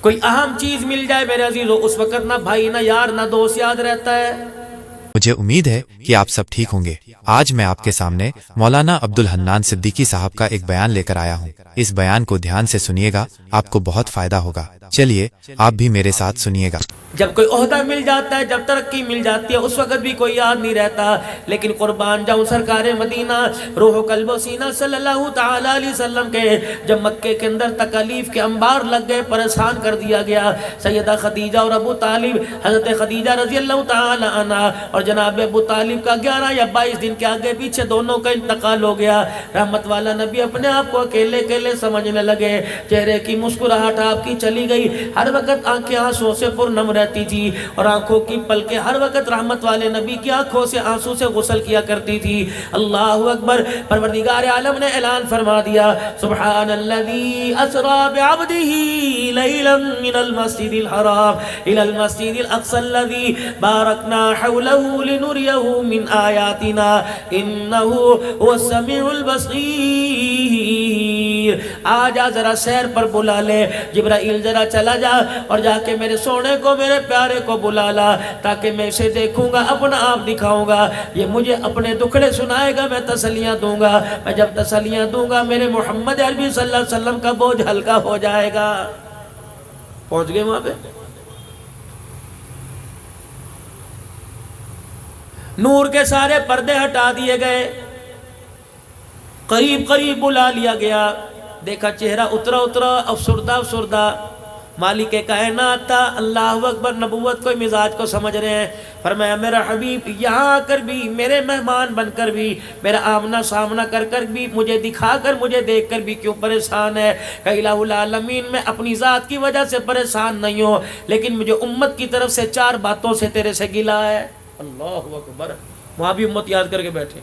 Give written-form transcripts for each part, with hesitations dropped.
کوئی اہم چیز مل جائے میرے عزیزو، اس وقت نہ بھائی نہ یار نہ دوست یاد رہتا ہے۔ مجھے امید ہے کہ آپ سب ٹھیک ہوں گے۔ آج میں آپ کے سامنے مولانا عبدالحنان صدیقی صاحب کا ایک بیان لے کر آیا ہوں۔ اس بیان کو دھیان سے سنیے گا، آپ کو بہت فائدہ ہوگا۔ چلیے آپ بھی میرے ساتھ سنیے گا۔ جب کوئی عہدہ مل جاتا ہے، جب ترقی مل جاتی ہے، اس وقت بھی کوئی یاد نہیں رہتا، لیکن قربان جاؤں سرکار مدینہ روح و قلب و سینہ صلی اللہ تعالی علیہ وسلم کے جب مکے کے اندر تکالیف کے انبار لگ گئے، پریشان کر دیا گیا، سیدہ خدیجہ اور ابو طالب، حضرت خدیجہ رضی اللہ تعالی عنہ اور جناب ابو طالب کا 11 یا 22 دن کے آگے پیچھے دونوں کا انتقال ہو گیا۔ رحمت والا نبی اپنے آپ کو اکیلے اکیلے سمجھنے لگے، چہرے کی مسکراہٹ آپ کی چلی گئی، ہر وقت آنکھیں آنسوں سے پرنم رہتی تھی، اور آنکھوں کی پلکیں ہر وقت رحمت والے نبی کی آنکھوں سے آنسوں سے غسل کیا کرتی تھی۔ اللہ اکبر، پروردگار عالم نے اعلان فرما دیا، سبحان الذی اسری بعبدہ لیلا من المسجد الحرام الى المسجد الاقصى الذی بارکنا حولہ لنریہ من آیاتنا انہ هو السمیع البصیر۔ آجا ذرا سیر پر بلا لے، جبرائیل ذرا چلا جا اور جا کے میرے سونے کو میرے پیارے کو بلا لا، تاکہ میں اسے دیکھوں گا، اپنا آپ دکھاؤں گا، یہ مجھے اپنے دکھڑے سنائے گا، میں تسلیاں دوں گا، میں جب تسلیاں دوں گا میرے محمد عربی صلی اللہ علیہ وسلم کا بوجھ ہلکا ہو جائے گا۔ پہنچ گئے وہاں پہ؟ نور کے سارے پردے ہٹا دیے گئے، قریب قریب بلا لیا گیا، دیکھا چہرہ اترا افسردہ افسردہ، مالک کائنات تھا، اللہ اکبر، نبوت کو مزاج کو سمجھ رہے ہیں۔ فرمایا میرا حبیب یہاں آ کر بھی، میرے مہمان بن کر بھی، میرا آمنا سامنا کر کر بھی، مجھے دکھا کر مجھے دیکھ کر بھی کیوں پریشان ہے؟ کہ الہ العالمین میں اپنی ذات کی وجہ سے پریشان نہیں ہوں، لیکن مجھے امت کی طرف سے 4 باتوں سے تیرے سے گلہ ہے۔ اللہ اکبر، وہاں بھی امت یاد کر کے بیٹھے،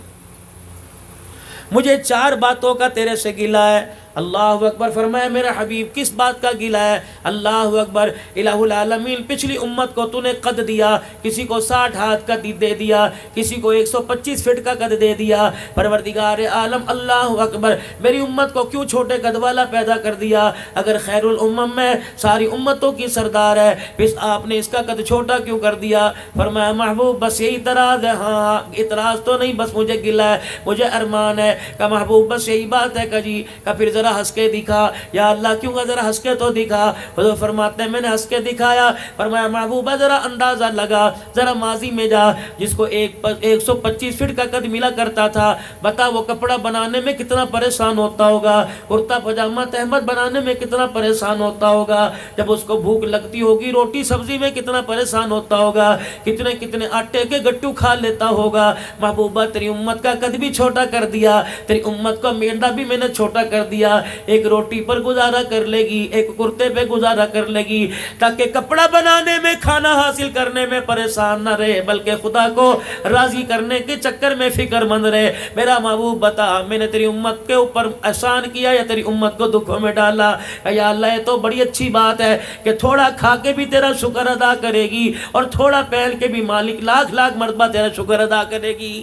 مجھے 4 باتوں کا تیرے سے گلہ ہے۔ اللہ اکبر، فرمایا میرا حبیب کس بات کا گلہ ہے؟ اللہ اکبر، الہ العالمین پچھلی امت کو تو نے قد دیا، کسی کو 60 ہاتھ کا دے دیا، کسی کو 125 فٹ کا قد دے دیا، پروردگار عالم اللہ اکبر میری امت کو کیوں چھوٹے قد والا پیدا کر دیا؟ اگر خیر الامم میں ساری امتوں کی سردار ہے، پھر آپ نے اس کا قد چھوٹا کیوں کر دیا؟ فرمایا محبوب بس یہی اعتراض ہے، ہاں اعتراض تو نہیں، بس مجھے گلہ ہے، مجھے ارمان ہے۔ کہ محبوب بس یہی بات ہے کہ جی، کہ پھر ذرا ہنس کے دکھا، یا اللہ کیوں کہ ذرا ہنس کے تو دکھا۔ حضور فرماتے ہیں میں نے ہنس کے دکھایا۔ فرمایا محبوبہ ذرا اندازہ لگا، ذرا ماضی میں جا، جس کو 125 فٹ کا قد ملا کرتا تھا، بتا وہ کپڑا بنانے میں کتنا پریشان ہوتا ہوگا، کرتا پجامہ تہمت بنانے میں کتنا پریشان ہوتا ہوگا، جب اس کو بھوک لگتی ہوگی روٹی سبزی میں کتنا پریشان ہوتا ہوگا، کتنے کتنے آٹے کے گٹو کھا لیتا ہوگا۔ محبوبہ تیری امت کا قد بھی چھوٹا کر دیا، تیری امت کا میدہ بھی میں نے چھوٹا کر دیا، ایک روٹی پر گزارا کر لے گی، ایک کرتے پہ گزارا کر لے گی، تاکہ کپڑا بنانے میں، کھانا حاصل کرنے میں پریشان نہ رہے، بلکہ خدا کو راضی کرنے کے چکر میں فکر مند رہے۔ میرا محبوب بتا میں نے تیری امت کے اوپر احسان کیا یا تیری امت کو دکھوں میں ڈالا؟ یا اللہ یہ تو بڑی اچھی بات ہے کہ تھوڑا کھا کے بھی تیرا شکر ادا کرے گی، اور تھوڑا پہن کے بھی مالک لاکھ لاکھ مرتبہ تیرا شکر ادا کرے گی۔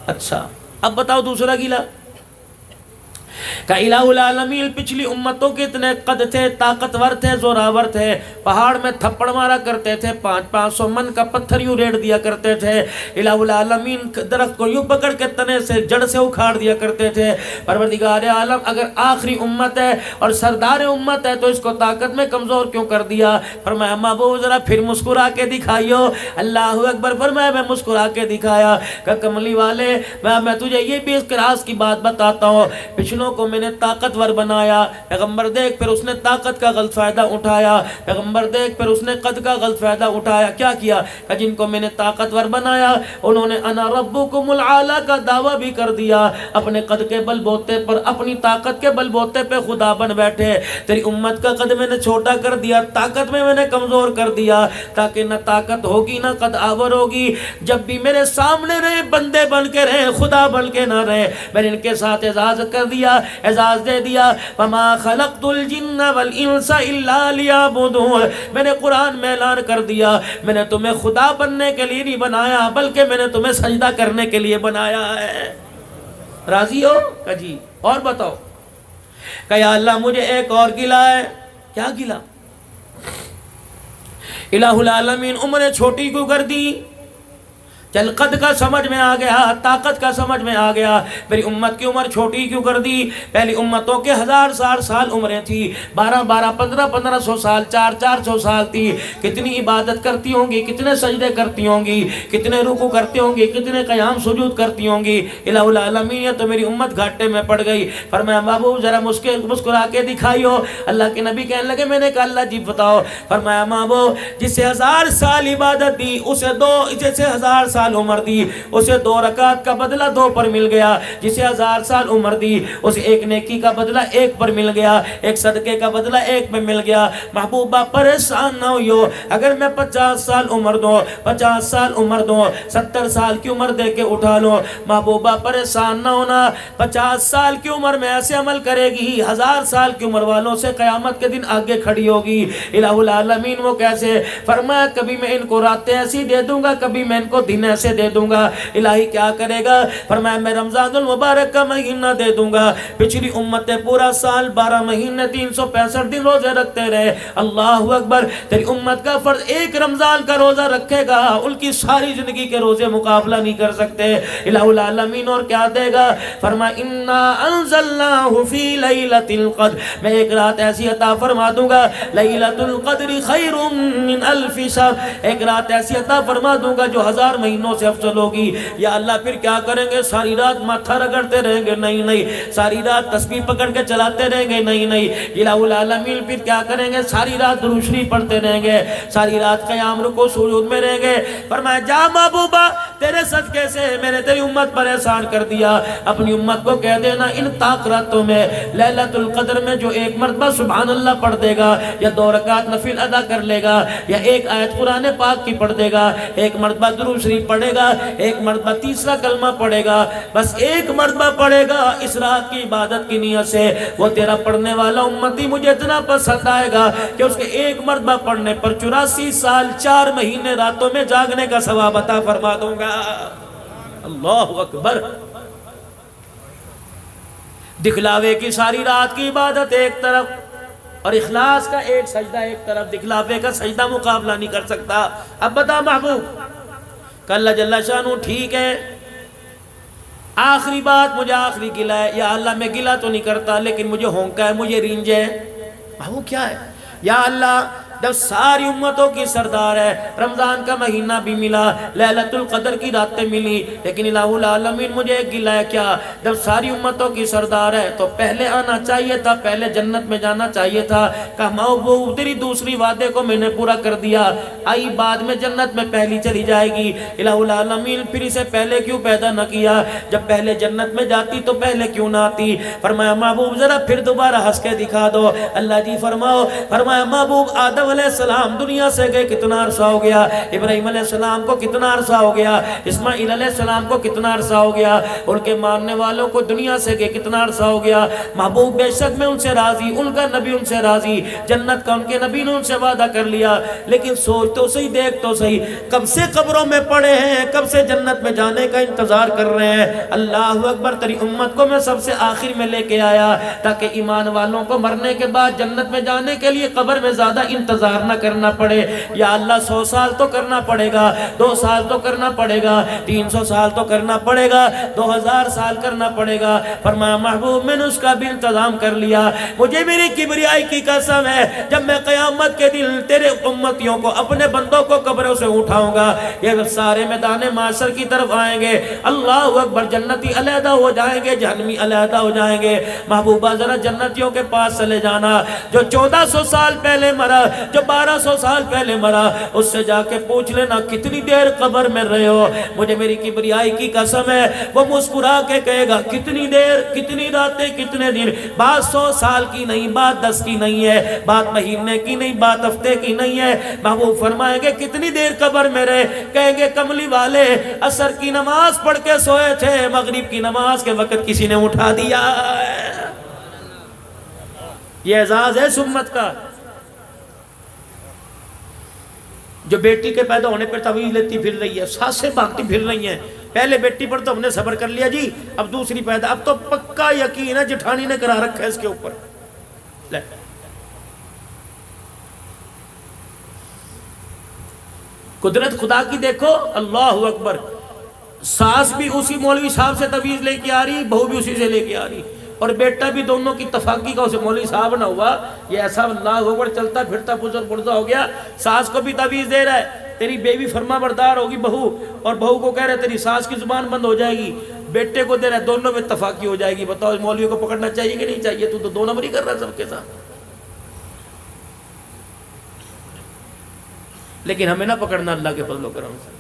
اچھا اب بتاؤ دوسرا گیلا کہ الہ العالمین پچھلی امتوں کے اتنے قد تھے، طاقتور تھے، زوراور تھے، پہاڑ میں تھپڑ مارا کرتے تھے، 500 من کا پتھر یوں ریڑ دیا کرتے تھے، الہ العالمین درخت کو یوں پکڑ کے تنے سے جڑ سے اکھاڑ دیا کرتے تھے۔ پروردگار عالم اگر آخری امت ہے اور سردار امت ہے تو اس کو طاقت میں کمزور کیوں کر دیا؟ فرمایا محبوب ذرا پھر مسکرا کے دکھائیو۔ اللہ اکبر، فرمایا میں مسکرا کے دکھایا کہ کملی والے میں تجھے یہ بھی اس راز کی بات بتاتا ہوں، پچھلوں کو میں نے طاقتور بنایا، پیغمبر دیکھ پھر اس نے طاقت کا غلط فائدہ اٹھایا، پیغمبر دیکھ پھر اس نے قد کا غلط فائدہ اٹھایا۔ کیا کیا کہ جن کو میں نے طاقتور بنایا انہوں نے انا ربکم العالی کا دعویٰ بھی کر دیا، اپنے قد کے بل بوتے پر، اپنی طاقت کے بل بوتے پہ خدا بن بیٹھے۔ تیری امت کا قد میں نے چھوٹا کر دیا، طاقت میں نے کمزور کر دیا، تاکہ نہ طاقت ہوگی نہ قد آور ہوگی، جب بھی میرے سامنے رہے بندے بن کے رہے، خدا بن کے نہ رہے۔ میں نے ان کے ساتھ اعزاز کر دیا، اعزاز دے دیا، وَمَا خَلَقْتُ الْجِنَّ وَالْإِنسَ إِلَّا لِيَعْبُدُونِ۔ میں نے قرآن میں اعلان کر دیا میں نے تمہیں خدا بننے کے لیے نہیں بنایا، بلکہ میں نے تمہیں سجدہ کرنے کے لیے بنایا ہے۔ راضی ہو کہ جی؟ اور بتاؤ کہ یا اللہ مجھے ایک اور گلہ ہے۔ کیا گلہ؟ الہ العالمین عمریں چھوٹی کیوں کر دی؟ چل قد کا سمجھ میں آ گیا، طاقت کا سمجھ میں آ گیا، میری امت کی عمر چھوٹی کیوں کر دی؟ پہلی امتوں کے 1000 سال عمریں تھی، 1500 سال، 400 سال تھی، کتنی عبادت کرتی ہوں گی، کتنے سجدے کرتی ہوں گی، کتنے رکوع کرتی ہوں گی، کتنے قیام سجود کرتی ہوں گی۔ الہ العالمین یہ تو میری امت گھاٹے میں پڑ گئی۔ فرمایا محبوب ذرا مسکرا کے دکھائیو۔ اللہ کے نبی کہنے لگے، میں نے کہا اللہ جی بتاؤ۔ فرمایا محبوب جسے 1000 سال عبادت دی اسے جسے 1000 سال عمر دی اسے 2 رکعت کا بدلہ 2 پر مل گیا، جسے 1000 سال عمر دی اسے 1 نیکی کا بدلہ 1 پر مل گیا، 1 صدقے کا بدلہ 1 میں مل گیا۔ محبوبہ پریشان نہ ہوئیو، اگر میں 50 سال عمر دوں، 50 سال عمر دوں، 70 سال کی عمر دے کے اٹھا لو، محبوبہ پریشان نہ ہونا، 50 سال کی عمر میں ایسے عمل کرے گی 1000 سال کی عمر والوں سے قیامت کے دن آگے کھڑی ہوگی۔ الہ العالمین وہ کیسے؟ فرمایا کبھی میں ان کو راتیں ایسی دے دوں گا، کبھی میں ان کو دن ایسے دے دوں گا۔ الہی کیا کرے گا؟ فرمایا میں رمضان المبارک کا مہینہ دے دوں گا، پچھلی امتیں پورا سال 12 مہینے 365 دن روزے رکھتے رہے، اللہ اکبر، تیری امت کا فرض 1 رمضان کا روزہ رکھے گا، ان کی ساری زندگی کے روزے مقابلہ نہیں کر سکتے۔ الہ العالمین اور کیا دے گا؟ فرمایا انا انزلناہ فی لیلۃ القدر، میں ایک رات ایسی عطا فرما دوں گا، لیلۃ القدر خیر من الف شہر، ایک رات ایسی عطا فرما دوں گا جو 1000 مہینوں سے افضل ہوگی۔ یا اللہ پھر کیا کریں گے؟ ساری رات ماتھا رگڑتے رہیں گے؟ نہیں نہیں۔ ساری رات تسبیح پکڑ کے چلاتے رہیں گے؟ نہیں نہیں۔ الہ العالمین پھر کیا کریں گے؟ ساری رات درود شریف پڑھتے رہیں گے، ساری رات قیام رکوع سجود میں رہیں گے۔ فرمایا جا محبوبہ تیرے صدقے سے میں نے تیری امت پر احسان کر دیا، اپنی امت کو کہہ دینا ان طاق راتوں میں لیلۃ القدر میں جو 1 مرتبہ سبحان اللہ پڑھ دے گا، یا 2 رکعت نفل ادا کر لے گا، یا 1 آیت قرآن پاک کی پڑھ دے گا، 1 مرتبہ درود شریف پڑھے گا، 1 مرتبہ تیسرا کلمہ پڑھے گا، بس 1 مرتبہ پڑھے گا اس رات کی عبادت کی نیت سے، وہ تیرا پڑھنے والا امتی مجھے اتنا پسند آئے گا کہ اس کے 1 مرتبہ پڑھنے پر 84 سال 4 مہینے راتوں میں جاگنے کا ثواب عطا فرما دوں گا۔ اللہ اکبر۔ دکھلاوے کی ساری رات کی عبادت ایک طرف اور اخلاص کا ایک سجدہ ایک طرف، دکھلاوے کا سجدہ مقابلہ نہیں کر سکتا۔ اب بتا محبوب، کہ اللہ جل شانہ ٹھیک ہے، آخری بات مجھے آخری گلہ ہے، یا اللہ میں گلہ تو نہیں کرتا لیکن مجھے ہونکا ہے، مجھے رینج ہے۔ محبوب کیا ہے؟ یا اللہ جب ساری امتوں کی سردار ہے، رمضان کا مہینہ بھی ملا، لیلۃ القدر کی راتیں ملی، لیکن الہ العالمین مجھے ایک گلہ ہے، کیا؟ جب ساری امتوں کی سردار ہے تو پہلے آنا چاہیے تھا، پہلے جنت میں جانا چاہیے تھا۔ کہا محبوب تیری دوسری وعدے کو میں نے پورا کر دیا، آئی بعد میں جنت میں پہلی چلی جائے گی۔ الہ العالمین پھر اسے پہلے کیوں پیدا نہ کیا؟ جب پہلے جنت میں جاتی تو پہلے کیوں نہ آتی؟ فرمایا محبوب ذرا پھر دوبارہ ہنس کے دکھا دو۔ اللہ جی فرماؤ۔ فرمایا محبوب آدم علیہ السلام دنیا سے گئے کتنا عرصہ ہو گیا؟ ابراہیم علیہ السلام کو کتنا عرصہ ہو گیا؟ اسماعیل علیہ السلام کو کتنا عرصہ ہو گیا؟ ان کے ماننے والوں کو دنیا سے گئے کتنا عرصہ ہو گیا؟ محبوب بے شک میں ان سے راضی، ان کا نبی ان سے راضی، جنت کا ان کے نبی نے ان سے وعدہ کر لیا، لیکن سوچ تو صحیح، دیکھ تو صحیح، کب سے قبروں میں پڑے ہیں، کب سے جنت میں جانے کا انتظار کر رہے ہیں۔ اللہ اکبر، تیری امت کو میں سب سے آخر میں لے کے آیا تاکہ ایمان والوں کو مرنے کے بعد جنت میں جانے کے لیے قبر میں زیادہ انتظار نہ کرنا پڑے۔ یا اللہ 100 سال تو کرنا پڑے گا، 2 سال تو کرنا پڑے گا، 300 سال تو کرنا پڑے گا، 2000 سال کرنا پڑے گا۔ فرمایا محبوب میں نے اس کا بھی انتظام کر لیا، مجھے میری کبریائی کی قسم ہے جب میں قیامت کے دن تیرے امتیوں کو، اپنے بندوں کو قبروں سے اٹھاؤں گا، یہ سارے میدان معاشر کی طرف آئیں گے، اللہ اکبر، جنتی علیحدہ ہو جائیں گے، جہنمی علیحدہ ہو جائیں گے۔ محبوبہ ذرا جنتیوں کے پاس چلے جانا، جو 1400 سال پہلے مرا، جو 1200 سال پہلے مرا، اس سے جا کے پوچھ لینا کتنی دیر قبر میں رہے ہو؟ مجھے میری کبریائی کی قسم ہے وہ مسکرا کے کہے گا کتنی دیر، کتنی راتیں، کتنے دن، بات 100 سال کی نہیں، بات 10 کی نہیں ہے، بات مہینے کی نہیں، بات ہفتے کی نہیں ہے۔ محبوب فرمائیں گے کتنی دیر قبر میں رہے؟ کہیں گے کملی والے عصر کی نماز پڑھ کے سوئے تھے، مغرب کی نماز کے وقت کسی نے اٹھا دیا۔ یہ اعزاز ہے اس امت کا، جو بیٹی کے پیدا ہونے پر تعویذ لیتی پھر رہی ہے، سانسیں بھاگتی پھر رہی ہیں، پہلے بیٹی پر تو ہم نے صبر کر لیا جی، اب دوسری پیدا، اب تو پکا یقین ہے جٹھانی نے کرا رکھا ہے اس کے اوپر۔ قدرت خدا کی دیکھو، اللہ اکبر. ساس بھی اسی مولوی صاحب سے تویز لے کے آ رہی، بہو بھی اسی سے لے کے آ رہی، اور بیٹا بھی دونوں کی تفاقی کا اسے مولوی صاحب نہ ہوا. یہ ایسا اللہ اکبر چلتا پھرتا بزرگ بردہ ہو گیا. ساس کو بھی تویز دے رہا ہے تیری بیوی فرما بردار ہوگی بہو، اور بہو کو کہہ رہے تیری ساس کی زبان بند ہو جائے گی. بیٹے کو دے رہا ہے دونوں میں اتفاقی ہو جائے گی. بتاؤ مولوی کو پکڑنا چاہیے کہ نہیں چاہیے؟ تو دو نمبری کر رہا ہے سب کے ساتھ. لیکن ہمیں نہ پکڑنا اللہ کے فضل و کرم سے.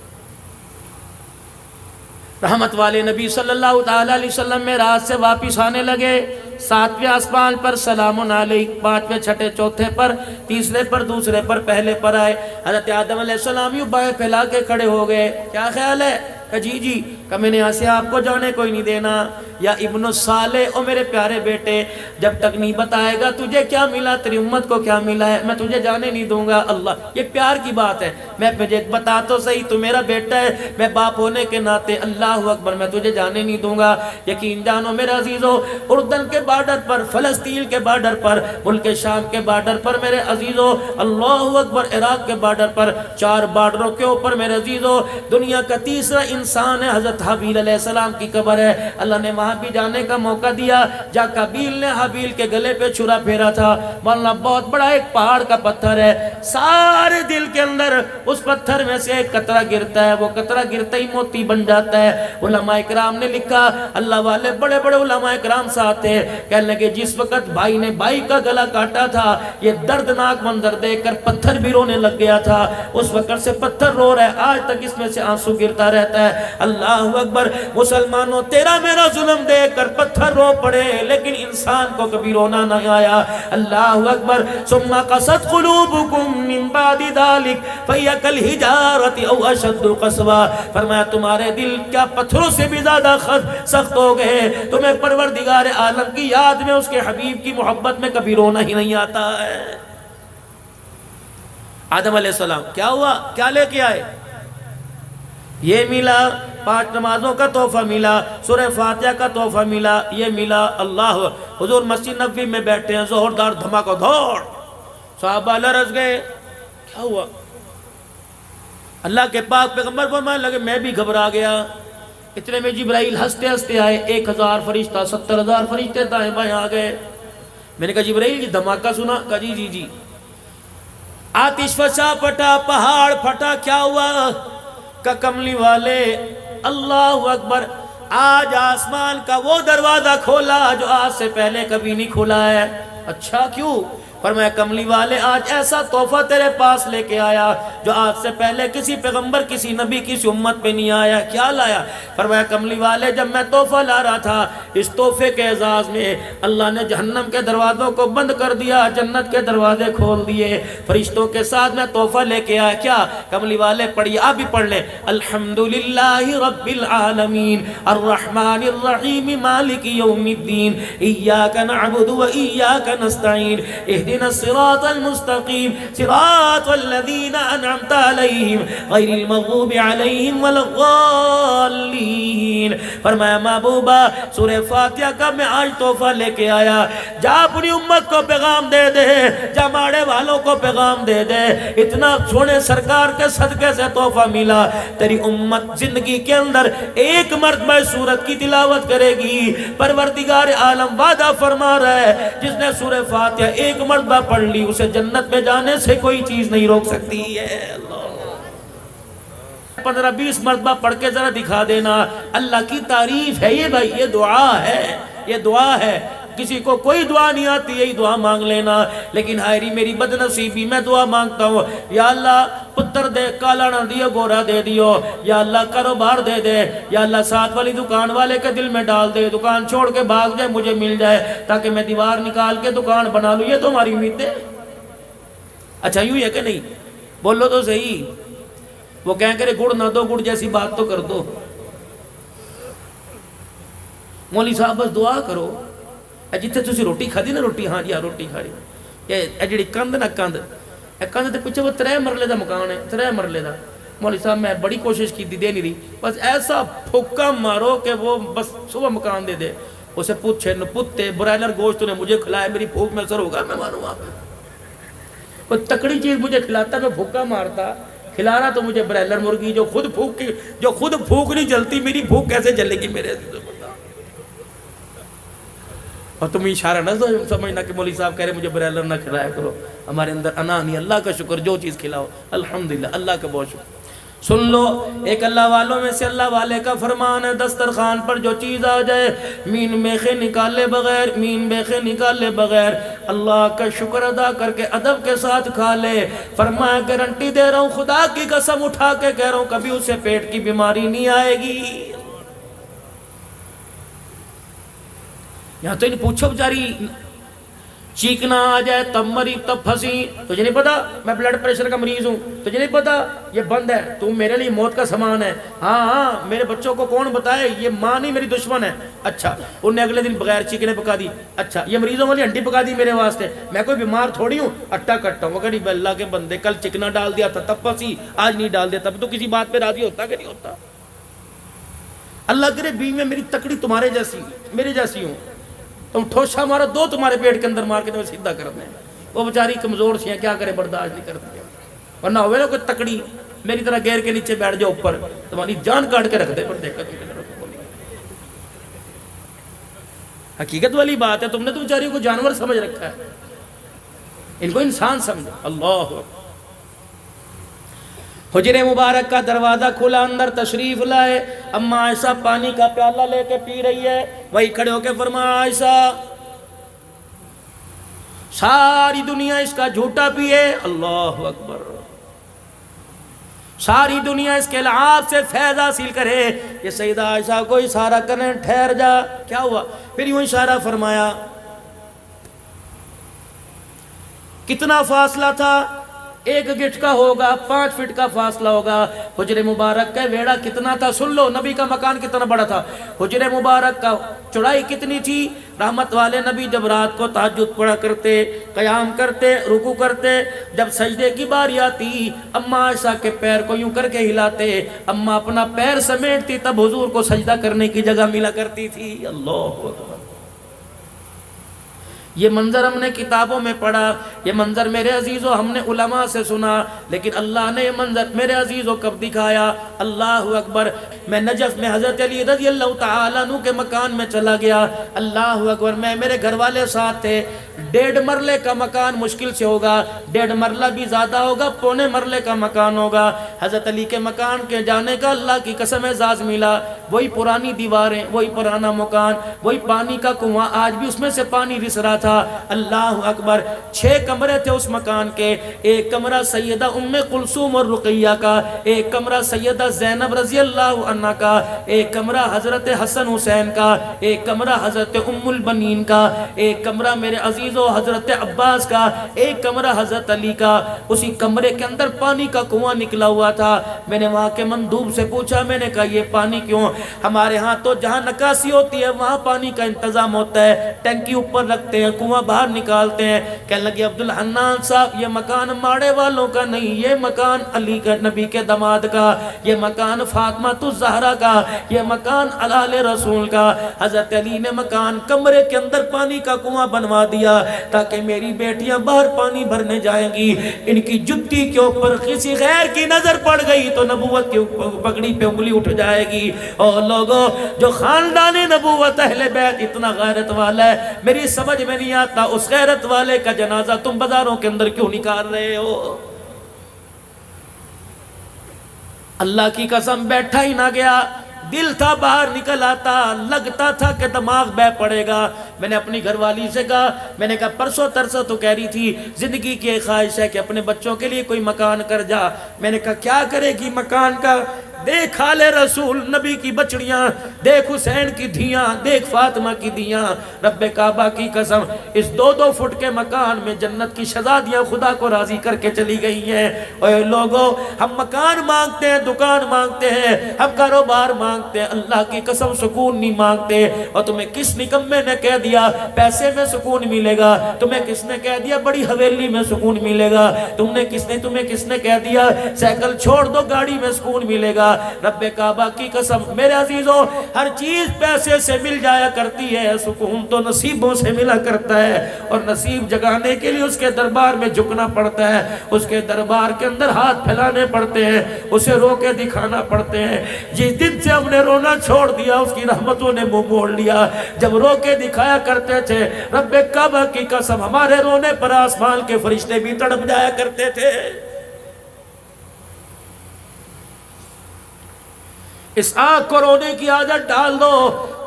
رحمت والے نبی صلی اللہ تعالیٰ علیہ وسلم میں رات سے واپس آنے لگے. 7ویں آسمان پر سلام علیک، 5ویں چھٹے چوتھے پر، تیسرے پر دوسرے پر پہلے پر آئے. حضرت آدم علیہ السلام یوں بائیں پھیلا کے کھڑے ہو گئے. کیا خیال ہے؟ کہ جی جی، کہ میں نے یہاں سے آپ کو جانے کوئی نہیں دینا. یا ابن الصالح، او میرے پیارے بیٹے، جب تک نہیں بتائے گا تجھے کیا ملا، تیری امت کو کیا ملا ہے، میں تجھے جانے نہیں دوں گا. اللہ، یہ پیار کی بات ہے. میں مجھے بتا تو صحیح، تو میرا بیٹا ہے، میں باپ ہونے کے ناطے اللہ اکبر میں تجھے جانے نہیں دوں گا. یقین جانو میرے عزیزو، اردن کے بارڈر پر، فلسطین کے بارڈر پر، ملک شام کے بارڈر پر میرے عزیزو، اللہ اکبر، عراق کے بارڈر پر، 4 بارڈروں کے اوپر میرے عزیزو دنیا کا تیسرا انسان ہے حضرت حابیل علیہ السلام کی قبر ہے. اللہ نے وہاں بھی جانے کا موقع دیا. جا قابیل نے حابیل کے گلے پہ چھرا پھیرا تھا. مولانا بہت بڑا ایک پہاڑ کا پتھر ہے، سارے دل کے اندر اس پتھر میں سے ایک قطرہ گرتا ہے، وہ قطرہ گرتا ہی موتی بن جاتا ہے. علماء کرام نے لکھا، اللہ والے بڑے بڑے علماء کرام ساتھ تھے، کہنے لگے جس وقت بھائی نے بھائی کا گلا کاٹا تھا، یہ دردناک منظر دیکھ کر پتھر بھی رونے لگ گیا تھا. اس وقت سے پتھر رو رہا ہے، آج تک اس میں سے آنسو گرتا رہتا ہے. اللہ اکبر. مسلمانوں، تیرا میرا ظلم دیکھ کر پتھر رو پڑے، لیکن انسان کو کبھی رونا نہ آیا. اللہ اکبر. ثم قست قلوبکم من بعد ذلک فہی کالحجارۃ او اشد قسوا. فرمایا تمہارے دل کیا پتھروں سے بھی زیادہ سخت ہو گئے، تمہیں پروردگار عالم کی یاد میں، اس کے حبیب کی محبت میں کبھی رونا ہی نہیں آتا ہے. آدم علیہ السلام کیا ہوا، کیا لے کے آئے؟ یہ ملا، 5 نمازوں کا تحفہ ملا، سورہ فاتحہ کا تحفہ ملا، یہ ملا. اللہ، حضور مسجد نبوی میں بیٹھے ہیں، زوردار دھماکہ دھوڑ، صحابہ لرز گئے. کیا ہوا؟ اللہ کے پاک پیغمبر فرمانے لگے میں بھی گھبرا گیا. اتنے میں جبرائیل ہنستے ہنستے آئے، 1000 فرشتہ، 70,000 فرشتے دائیں بائیں آ گئے. میں نے کہا جبرائیل یہ دھماکہ سنا؟ کہا جی جی جی. آتش فشا پھٹا، پہاڑ پھٹا. کیا ہوا؟ کہ کملی والے، اللہ اکبر، آج آسمان کا وہ دروازہ کھولا جو آج سے پہلے کبھی نہیں کھولا ہے. اچھا کیوں؟ فرمایا کملی والے آج ایسا تحفہ تیرے پاس لے کے آیا جو آج سے پہلے کسی پیغمبر، کسی نبی، کسی امت پہ نہیں آیا. کیا لایا؟ فرمایا کملی والے جب میں تحفہ لا رہا تھا، اس تحفے کے اعزاز میں اللہ نے جہنم کے دروازوں کو بند کر دیا، جنت کے دروازے کھول دیے. فرشتوں کے ساتھ میں تحفہ لے کے آیا. کیا؟ کملی والے پڑھیے، آپ بھی پڑھ لیں. الحمدللہ رب العالمین الرحمن الرحیم مالک یوم الدین ایاک نعبد و ایاک نستعین اهدنا الصراط المستقیم صراط الذین انعمت علیہم غیر المغضوب علیہم ولا الضالین. فرمایا محبوبہ سورہ فاتحہ کا میں آج تحفہ لے کے آیا. جا اپنی امت کو پیغام دے دے، جا ماڑے والوں کو پیغام دے دے، اتنا سونے سرکار کے صدقے سے تحفہ ملا. تیری امت زندگی کے اندر ایک مرتبہ سورت کی تلاوت کرے گی. پروردگار عالم وعدہ فرما رہا ہے جس نے سورہ فاتحہ ایک مرتبہ پڑھ لی، اسے جنت میں جانے سے کوئی چیز نہیں روک سکتی ہے. اللہ 15-20 مرتبہ پڑھ کے ذرا دکھا دینا. اللہ کی تعریف ہے یہ بھائی، یہ دعا ہے، یہ دعا ہے. کسی کو کوئی دعا نہیں آتی، یہی دعا مانگ لینا. لیکن ہائری میری بد نصیبی، میں دعا مانگتا ہوں یا اللہ پتر دے، کالا نہ دیو، گورا دے دیو. یا اللہ کاروبار دے دے. یا اللہ ساتھ والی دکان والے کے دل میں ڈال دے، دکان چھوڑ کے بھاگ جائے، مجھے مل جائے تاکہ میں دیوار نکال کے دکان بنا لوں. یہ تو ہماری امید ہے. اچھا یوں ہے کہ نہیں؟ بولو تو صحیح. وہ کہیں کرے گڑ نہ دو، گڑ جیسی بات تو کر دو. مولوی صاحب بس دعا کرو. جتنے تسی روٹی کھادی نا، روٹی، ہاں جی ہاں روٹی کھا رہی. یہ جڑی کندھ نا، کندھ دے پیچھے وہ 3 مرلے دا مکان ہے، 3 مرلے دا. مولوی صاحب میں بڑی کوشش کی دے نہیں رہی، بس ایسا پھوکا مارو کہ وہ بس صبح مکان دے دے. اسے پوچھے پتے برائلر گوشت نے مجھے کھلایا، میری بھوک میں اثر ہوگا، میں مانوں آپ کو تکڑی چیز مجھے کھلاتا، میں بھوکا مارتا. کھلا رہا تو مجھے برائلر مرغی جو خود پھونک نہیں جلتی، میری بھوک کیسے جلے گی میرے عزیزو بندہ؟ اور تم اشارہ نہ سمجھنا کہ مولوی صاحب کہہ رہے مجھے برائلر نہ کھلایا کرو، ہمارے اندر انا نہیں، اللہ کا شکر جو چیز کھلاؤ الحمدللہ، اللہ کا بہت شکر۔ سن لو، ایک اللہ والوں میں سے اللہ والے کا فرمان ہے، دسترخوان پر جو چیز آ جائے مین بیخے نکالے بغیر اللہ کا شکر ادا کر کے ادب کے ساتھ کھا لے۔ فرمایا گارنٹی دے رہا ہوں، خدا کی قسم اٹھا کے کہہ رہا ہوں، کبھی اسے پیٹ کی بیماری نہیں آئے گی۔ یہاں تو انہیں پوچھو بیچاری چیکنا آ جائے تب مری تب پھنسی، تجھے نہیں پتا میں بلڈ پریشر کا مریض ہوں، تجھے نہیں پتا یہ بند ہے، تو میرے لیے موت کا سامان ہے، ہاں میرے بچوں کو کون بتائے یہ ماں نہیں میری دشمن ہے، اچھا انہوں نے اگلے دن بغیر چیکنے پکا دی، اچھا یہ مریضوں والی ہنڈی پکا دی میرے واسطے، میں کوئی بیمار تھوڑی ہوں اٹا کٹا ہوں، مگر اللہ کے بندے کل چکنا ڈال دیا تھا تب پھنسی، آج نہیں ڈال دیتا تو کسی بات پہ راضی ہوتا کہ نہیں ہوتا؟ اللہ کرے بیوی میں میری تکڑی تمہارے جیسی میرے جیسی ہوں، تم ٹھوشا مارو دو تمہارے پیٹ کے اندر مار کے تمہیں سیدھا کر دیں، وہ بیچاری کمزور سی ہیں کیا کرے برداشت نہیں کرتی ہے، ورنہ ہوئے نا کوئی تکڑی میری طرح گیر کے نیچے بیٹھ جاؤ اوپر تمہاری جان کاٹ کے رکھ دے، پر دیکھا تم حقیقت والی بات ہے، تم نے تو بیچاریوں کو جانور سمجھ رکھا ہے، ان کو انسان سمجھو۔ اللہ حجر مبارک کا دروازہ کھلا، اندر تشریف لائے، اماں عائشہ پانی کا پیالہ لے کے پی رہی ہے، وہی کھڑے ہو کے فرمایا عائشہ ساری دنیا اس کا جھوٹا پیے، اللہ اکبر، ساری دنیا اس کے لعاب سے فیض حاصل کرے، یہ سیدہ عائشہ کو اشارہ کریں ٹھہر جا، کیا ہوا؟ پھر یوں اشارہ فرمایا، کتنا فاصلہ تھا؟ 1 گٹھ کا ہوگا، 5 فٹ کا فاصلہ ہوگا۔ حجر مبارک کا ویڑا کتنا تھا؟ سن لو نبی کا مکان کتنا بڑا تھا۔ حجر مبارک کا چوڑائی کتنی تھی؟ رحمت والے نبی جب رات کو تہجد پڑھا کرتے، قیام کرتے، رکوع کرتے، جب سجدے کی باری آتی اماں عائشہ کے پیر کو یوں کر کے ہلاتے، اماں اپنا پیر سمیٹتی، تب حضور کو سجدہ کرنے کی جگہ ملا کرتی تھی۔ اللہ اکبر، یہ منظر ہم نے کتابوں میں پڑھا، یہ منظر میرے عزیزو ہم نے علماء سے سنا، لیکن اللہ نے یہ منظر میرے عزیزو کب دکھایا؟ اللہ اکبر، میں نجف میں حضرت علی رضی اللہ تعالیٰ عنہ کے مکان میں چلا گیا، اللہ اکبر، میں میرے گھر والے ساتھ تھے، 1.5 مرلے کا مکان مشکل سے ہوگا، 1.5 مرلہ بھی زیادہ ہوگا، 1.25 مرلے کا مکان ہوگا۔ حضرت علی کے مکان کے جانے کا اللہ کی قسم اعزاز ملا، وہی پرانی دیواریں، وہی پرانا مکان، وہی پانی کا کنواں، آج بھی اس میں سے پانی رس رہا تھا۔ اللہ اکبر، 6 کمرے تھے اس مکان کے، ایک کمرہ سیدہ ام کلثوم اور رقیہ کا، ایک کمرہ سیدہ زینب رضی اللہ عنہ کا، ایک کمرہ حضرت حسن حسین کا، ایک کمرہ حضرت ام البنین کا، ایک کمرہ میرے عزیزو حضرت عباس کا، ایک کمرہ حضرت علی کا۔ اسی کمرے کے اندر پانی کا کنواں نکلا ہوا تھا۔ میں نے وہاں کے مندوب سے پوچھا، میں نے کہا یہ پانی کیوں؟ ہمارے ہاں تو جہاں نکاسی ہوتی ہے وہاں پانی کا انتظام ہوتا ہے، ٹینکی اوپر رکھتے ہیں، کنواں باہر نکالتے ہیں۔ کہنے لگے عبدالحنان صاحب، یہ مکان ماڑے والوں کا نہیں، یہ مکان علی کا نبی کے داماد کا، یہ مکان فاطمہ الزہرا کا، یہ مکان آل رسول کا۔ حضرت علی نے مکان کمرے کے اندر پانی کا کنواں بنوا دیا تاکہ میری بیٹیاں باہر پانی بھرنے جائیں گی، ان کی جتی کے اوپر کسی غیر کی نظر پڑ گئی تو نبوت کی پگڑی پہ انگلی اٹھ جائے گی۔ اور لوگوں، جو خاندان نبوت اہل بیت اتنا غیرت والا ہے، میری سمجھ میں نہیں آتا اس غیرت والے کا جنازہ تم بازاروں کے اندر کیوں نکال رہے ہو؟ اللہ کی قسم بیٹھا ہی نہ گیا، دل تھا باہر نکل آتا، لگتا تھا کہ دماغ بہ پڑے گا۔ میں نے اپنی گھر والی سے کہا، میں نے کہا پرسوں ترسوں تو کہہ رہی تھی زندگی کی ایک خواہش ہے کہ اپنے بچوں کے لیے کوئی مکان کر جا۔ میں نے کہا کیا کرے گی مکان کا؟ دیکھ آل رسول نبی کی بچڑیاں، دیکھ حسین کی دھیاں، دیکھ فاطمہ کی دھیاں، رب کعبہ کی قسم اس 2-2 فٹ کے مکان میں جنت کی شہزادیاں خدا کو راضی کر کے چلی گئی ہیں۔ اے لوگوں، ہم مکان مانگتے ہیں، دکان مانگتے ہیں، ہم کاروبار مانگتے ہیں، اللہ کی قسم سکون نہیں مانگتے۔ اور تمہیں کس نکمے نے کہہ دیا دیا پیسے میں سکون ملے گا؟ تمہیں کس نے کہہ دیا بڑی حویلی میں سکون ملے گا؟ تمہیں کس نے کہہ دیا سائیکل چھوڑ دو گاڑی میں سکون ملے گا؟ رب کعبہ کی قسم میرے عزیزوں، ہر چیز پیسے سے مل جایا کرتی ہے، سکون تو نصیبوں سے ملا کرتا ہے، اور نصیب جگانے کے لیے اس کے دربار میں جھکنا پڑتا ہے، اس کے دربار کے اندر ہاتھ پھیلانے پڑتے ہیں، اسے رو کے دکھانا پڑتے ہیں۔ جس دن سے ہم نے رونا چھوڑ دیا اس کی رحمتوں نے منہ موڑ لیا۔ جب رو کے دکھایا کرتے تھے رب کعبہ کی قسم ہمارے رونے پر آسمان کے فرشتے بھی تڑپ جایا کرتے تھے۔ اس آنکھ کو رونے کی عادت ڈال دو،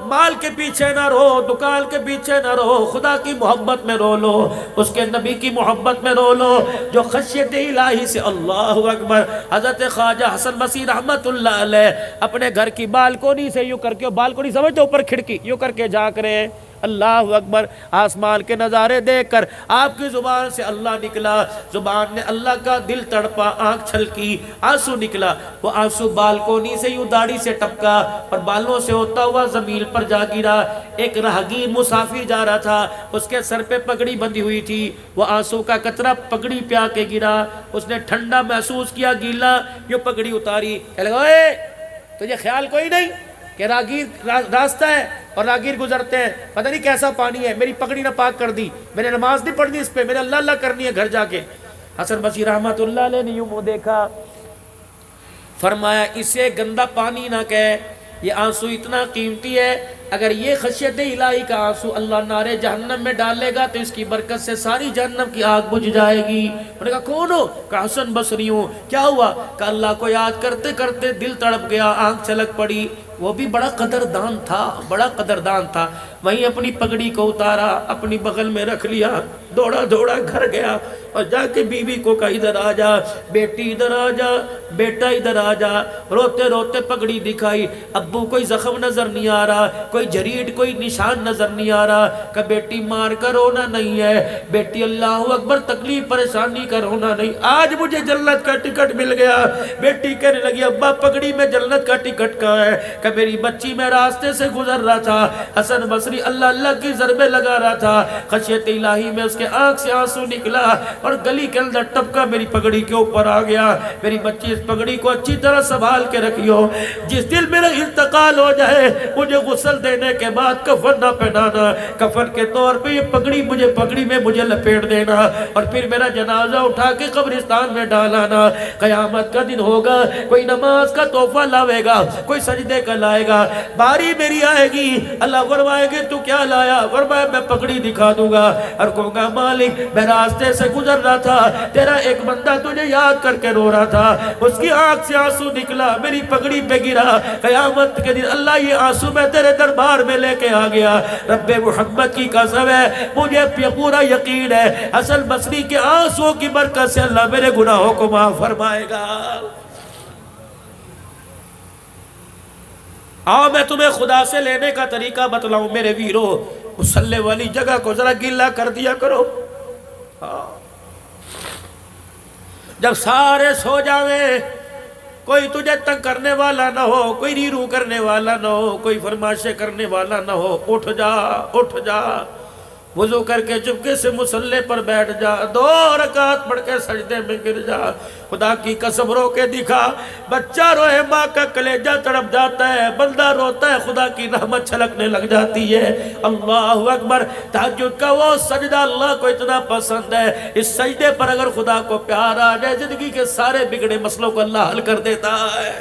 مال کے پیچھے نہ رو، دکان کے پیچھے نہ رو، خدا کی محبت میں رو لو، اس کے نبی کی محبت میں رو لو، جو خشیت الہی سے اللہ اکبر۔ حضرت خواجہ حسن بصری رحمت اللہ علیہ اپنے گھر کی بالکونی سے یوں کر کے، بالکونی سمجھتے اوپر کھڑکی، یوں کر کے جھانک رہے ہیں، اللہ اکبر، آسمان کے نظارے دیکھ کر آپ کی زبان سے اللہ نکلا، زبان نے اللہ کا، دل تڑپا، آنکھ چھلکی، آنسو نکلا، وہ آنسو بالکونی سے یوں داڑھی سے ٹپکا اور بالوں سے ہوتا ہوا زمین پر جا گرا۔ ایک راہگیر مسافر جا رہا تھا، اس کے سر پہ پگڑی بندھی ہوئی تھی، وہ آنسو کا قطرہ پگڑی پہ آ کے گرا، اس نے ٹھنڈا محسوس کیا، گیلا، یہ پگڑی اتاری، کہہ لگا اے تجھے خیال کوئی نہیں کہ راہگیر راستہ ہے اور راہگیر گزرتے ہیں، پتہ نہیں کیسا پانی ہے، میری پگڑی نہ پاک کر دی، میں نے نماز نہیں پڑھنی اس پہ، میں نے اللہ اللہ کرنی ہے گھر جا کے۔ حسن بصری رحمت اللہ علیہ نے یوں منہ دیکھا، فرمایا اسے گندا پانی نہ کہے، یہ آنسو اتنا قیمتی ہے، اگر یہ خشیت الہی کا آنسو اللہ نارے جہنم میں ڈالے گا تو اس کی برکت سے ساری جہنم کی آگ بجھ جائے گی۔ انہوں نے کہا کون ہو؟ کہا حسن بصری ہوں۔ کیا ہوا؟ کہ اللہ کو یاد کرتے کرتے دل تڑپ گیا، آنکھ چھلک پڑی۔ وہ بھی بڑا قدردان تھا، بڑا قدردان تھا، وہیں اپنی پگڑی کو اتارا، اپنی بغل میں رکھ لیا، دوڑا دوڑا گھر گیا اور جا کے بیوی کو کہا ادھر آ جا بیٹی، ادھر آ جا بیٹا، ادھر آ جا۔ روتے روتے پگڑی دکھائی، ابو کوئی زخم نظر نہیں آ رہا، کوئی جریڈ، کوئی نشان نظر نہیں آ رہا، کہ بیٹی مار کر رونا نہیں ہے، بیٹی اللہ اکبر تکلیف پریشانی کا رونا نہیں، آج مجھے جنت کا ٹکٹ مل گیا۔ بیٹی کہنے لگی ابا پگڑی میں جنت کا ٹکٹ کہاں ہے؟ کہ میری بچی میں راستے سے گزر رہا تھا، حسن بصری اللہ اللہ کی ضربے لگا رہا تھا، خشیت الہی میں اس کے آنکھ سے آنسو نکلا اور گلی کے اندر ٹپکا میری پگڑی کے اوپر آ گیا۔ میری بچی اس پگڑی کو اچھی طرح سنبھال کے رکھیو، جس دل میرا انتقال ہو جائے مجھے غسل دینے کے بعد کفن نہ پہنانا، کفن کے طور پہ یہ پگڑی میں مجھے لپیٹ دینا اور پھر میرا جنازہ اٹھا کے قبرستان میں ڈالانا۔ قیامت کا دن ہوگا، کوئی نماز کا تحفہ لاوے گا، کوئی سجدے کا لائے گا، باری میری آئے گی، اللہ فرمائے گے تو کیا لایا؟ فرمایا میں پگڑی دکھا دوں گا اور کہوں گا مالک میں راستے سے گزر رہا تھا، تیرا ایک بندہ تجھے یاد کر کے رو رہا تھا، اس کی آنکھ سے آنسو نکلا، میری پگڑی پہ گرا، قیامت کے دن اللہ یہ آنسو میں تیرے دربار میں لے کے آ گیا۔ رب محمد کی قسم ہے مجھے پورا یقین ہے حسن بصری کے آنسو کی برکت سے اللہ میرے گناہوں کو معاف فرمائے گا۔ آؤ میں تمہیں خدا سے لینے کا طریقہ بتلاؤں میرے ویرو، مصلی والی جگہ کو ذرا گیلا کر دیا کرو، جب سارے سو جاویں، کوئی تجھے تنگ کرنے والا نہ ہو، کوئی ریرو کرنے والا نہ ہو، کوئی فرمائشیں کرنے والا نہ ہو، اٹھ جا اٹھ جا، وضو کر کے چپکے سے مصلی پر بیٹھ جا، 2 رکعت پڑھ کے سجدے میں گر جا، خدا کی قسم رو کے دکھا، بچہ روئے ماں کا کلیجہ تڑپ جاتا ہے، بندہ روتا ہے خدا کی رحمت چھلکنے لگ جاتی ہے۔ اللہ اکبر، تہجد کا وہ سجدہ اللہ کو اتنا پسند ہے، اس سجدے پر اگر خدا کو پیار آ جائے زندگی کے سارے بگڑے مسئلوں کو اللہ حل کر دیتا ہے۔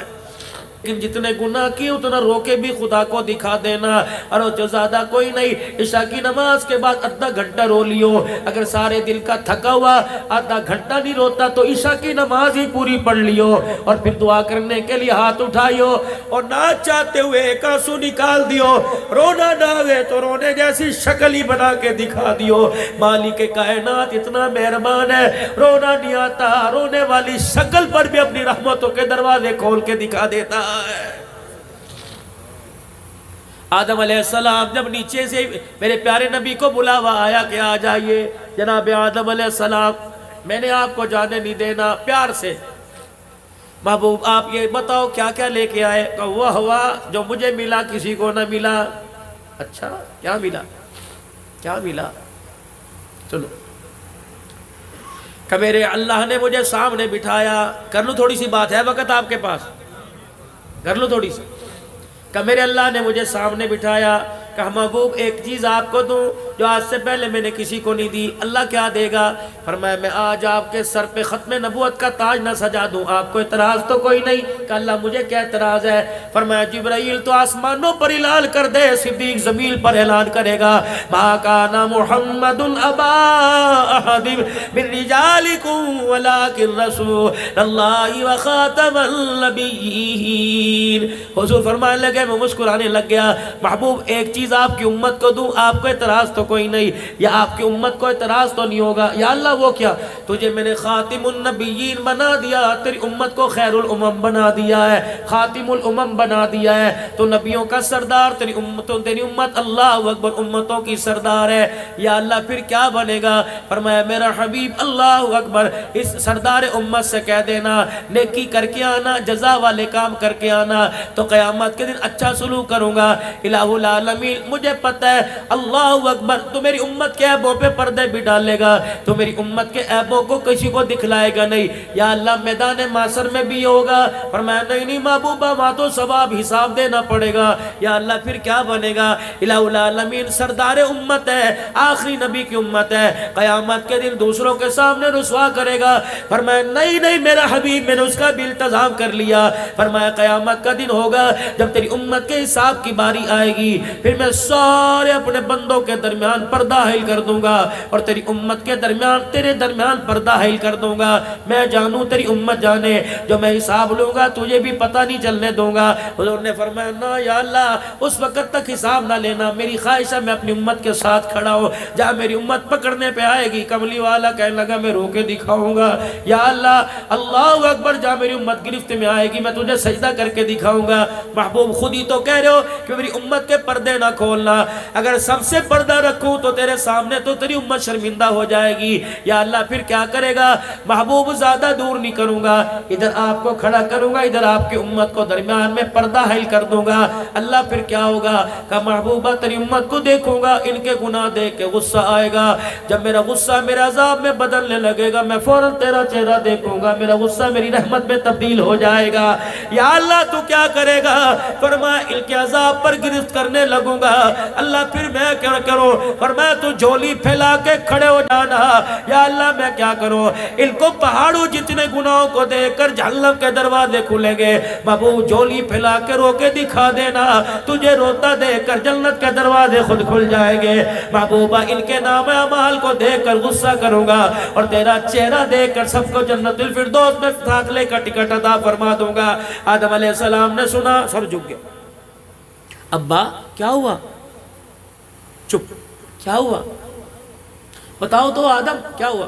لیکن جتنے گناہ کیے اتنا رو کے بھی خدا کو دکھا دینا، اور جو زیادہ کوئی نہیں، عشاء کی نماز کے بعد آدھا گھنٹہ رو لیو، اگر سارے دل کا تھکا ہوا آدھا گھنٹہ نہیں روتا تو عشاء کی نماز ہی پوری پڑھ لیو، اور پھر دعا کرنے کے لیے ہاتھ اٹھائیو اور نہ چاہتے ہوئے ایک آنسو نکال دیو، رونا نہ ہوئے تو رونے جیسی شکل ہی بنا کے دکھا دیو۔ مالک کائنات اتنا مہربان ہے، رونا نہیں آتا، رونے والی شکل پر بھی اپنی رحمتوں کے دروازے کھول کے دکھا دیتا ہے۔ آدم علیہ السلام جب نیچے سے میرے پیارے نبی کو بلاوا آیا کہ آ جائیے جناب آدم علیہ السلام، میں نے آپ کو جانے نہیں دینا، پیار سے محبوب آپ یہ بتاؤ کیا کیا لے کے آئے؟ وہ ہوا جو مجھے ملا کسی کو نہ ملا۔ اچھا کیا ملا؟ کیا ملا؟ چلو کہ میرے اللہ نے مجھے سامنے بٹھایا. کر لوں تھوڑی سی بات ہے وقت آپ کے پاس؟ کر لوں تھوڑی سی. کہ میرے اللہ نے مجھے سامنے بٹھایا کہ محبوب ایک چیز آپ کو دوں جو آج سے پہلے میں نے کسی کو نہیں دی. اللہ کیا دے گا؟ فرمایا میں آج آپ کے سر پہ ختم نبوت کا تاج نہ سجا دوں. آپ کو اعتراض تو کوئی نہیں؟ کہ اللہ مجھے کیا اعتراض ہے؟ فرمایا جبرائیل تو آسمانوں پر اعلان کر دے, صدیق زمین پر اعلان کرے گا, ما کان محمد ابا احد من رجالکم ولکن رسول اللہ وخاتم النبیین. حضور فرمانے لگے, میں مسکرانے لگ گیا. محبوب ایک چیز آپ کی امت کو دوں, آپ کو اعتراض تو کوئی نہیں, یا آپ کی امت کو اعتراض تو نہیں ہوگا؟ یا اللہ وہ کیا؟ تجھے میں نے خاتم النبیین بنا دیا, تیری امت کو خیر الامم بنا دیا ہے, خاتم الامم بنا دیا ہے, تو نبیوں کا سردار, تیری امت اللہ اکبر امتوں کی سردار ہے. یا اللہ پھر کیا بنے گا؟ فرمایا میرا حبیب اللہ اکبر اس سردار امت سے کہہ دینا نیکی کر کے آنا, جزا والے کام کر کے آنا, تو قیامت کے دن اچھا سلوک کروں گا. الہ العالمین مجھے پتہ ہے اللہ اکبر تو میری امت کے عیبوں پہ پردے بھی ڈالے گا, تو میری امت کے عیبوں کو کسی کو دکھلائے گا نہیں. یا اللہ میدان معاشر میں بھی ہوگا. فرمایا نہیں محبوبہ وہاں تو ثواب حساب دینا پڑے گا. یا اللہ پھر کیا بنے گا؟ الہ العالمین سردار امت ہے, آخری نبی کی امت ہے, قیامت کے دن دوسروں کے سامنے رسوا کرے گا. فرمایا نہیں میرا حبیب میں نے اس کا بھی التزام کر لیا. فرمایا قیامت کا دن ہوگا جب تیری امت کے حساب کی باری آئے گی, پھر میں سارے اپنے بندوں کے درمیان پردہ حائل کر دوں گا, اور تیری امت کے درمیان تیرے درمیان پردہ حائل کر دوں گا. میں جانوں تیری امت جانے, جو میں حساب لوں گا تجھے بھی پتہ نہیں چلنے دوں گا. حضور نے فرمایا نا یا اللہ اس وقت تک حساب نہ لینا, میری خواہش ہے میں اپنی امت کے ساتھ کھڑا ہوں, جہاں میری امت پکڑنے پہ آئے گی کملی والا کہنے لگا میں رو کے دکھاؤں گا. یا اللہ اللہ اکبر جہاں میری امت گرفت میں آئے گی میں تجھے سجدہ کر کے دکھاؤں گا. محبوب خود ہی تو کہہ رہے ہو کہ میری امت کے پردے نہ کھولنا, اگر سب سے پردہ رکھوں تو تیرے سامنے تو تیری امت شرمندہ ہو جائے گی. یا اللہ پھر کیا کرے گا؟ محبوب زیادہ دور نہیں کروں گا, ادھر آپ کو کھڑا کروں گا, ادھر آپ کی امت کو درمیان میں پردہ حائل کر دوں گا. اللہ پھر کیا ہوگا؟ کہ محبوبہ تیری امت کو دیکھوں گا, ان کے گناہ دیکھ کے غصہ آئے گا, جب میرا غصہ میرے عذاب میں بدلنے لگے گا میں فوراً تیرا چہرہ دیکھوں گا, میرا غصہ میری رحمت میں تبدیل ہو جائے گا. یا اللہ تو کیا کرے گا؟ فرمایا ان کے عذاب پر گرفت کرنے لگوں گا. اللہ پھر میں کیا کروں؟ فرمایا تو جھولی پھیلا کے کھڑے ہو جانا. یا اللہ میں کیا کروں؟ ان کو پہاڑوں جتنے گناہوں کو دیکھ کر جہنم کے دروازے کھلیں گے. محبوب جھولی پھیلا کے رو کے دکھا دینا, تجھے روتا دیکھ کر جنت کے دروازے خود کھل جائیں گے. محبوبہ ان کے نام اعمال کو دیکھ کر غصہ کروں گا, اور تیرا چہرہ دیکھ کر سب کو جنت الفردوس میں داخلے کا ٹکٹ عطا فرما دوں گا. آدم علیہ السلام نے سنا, سر جھک گیا. ابا کیا ہوا؟ چپ, کیا ہوا بتاؤ تو آدم کیا ہوا؟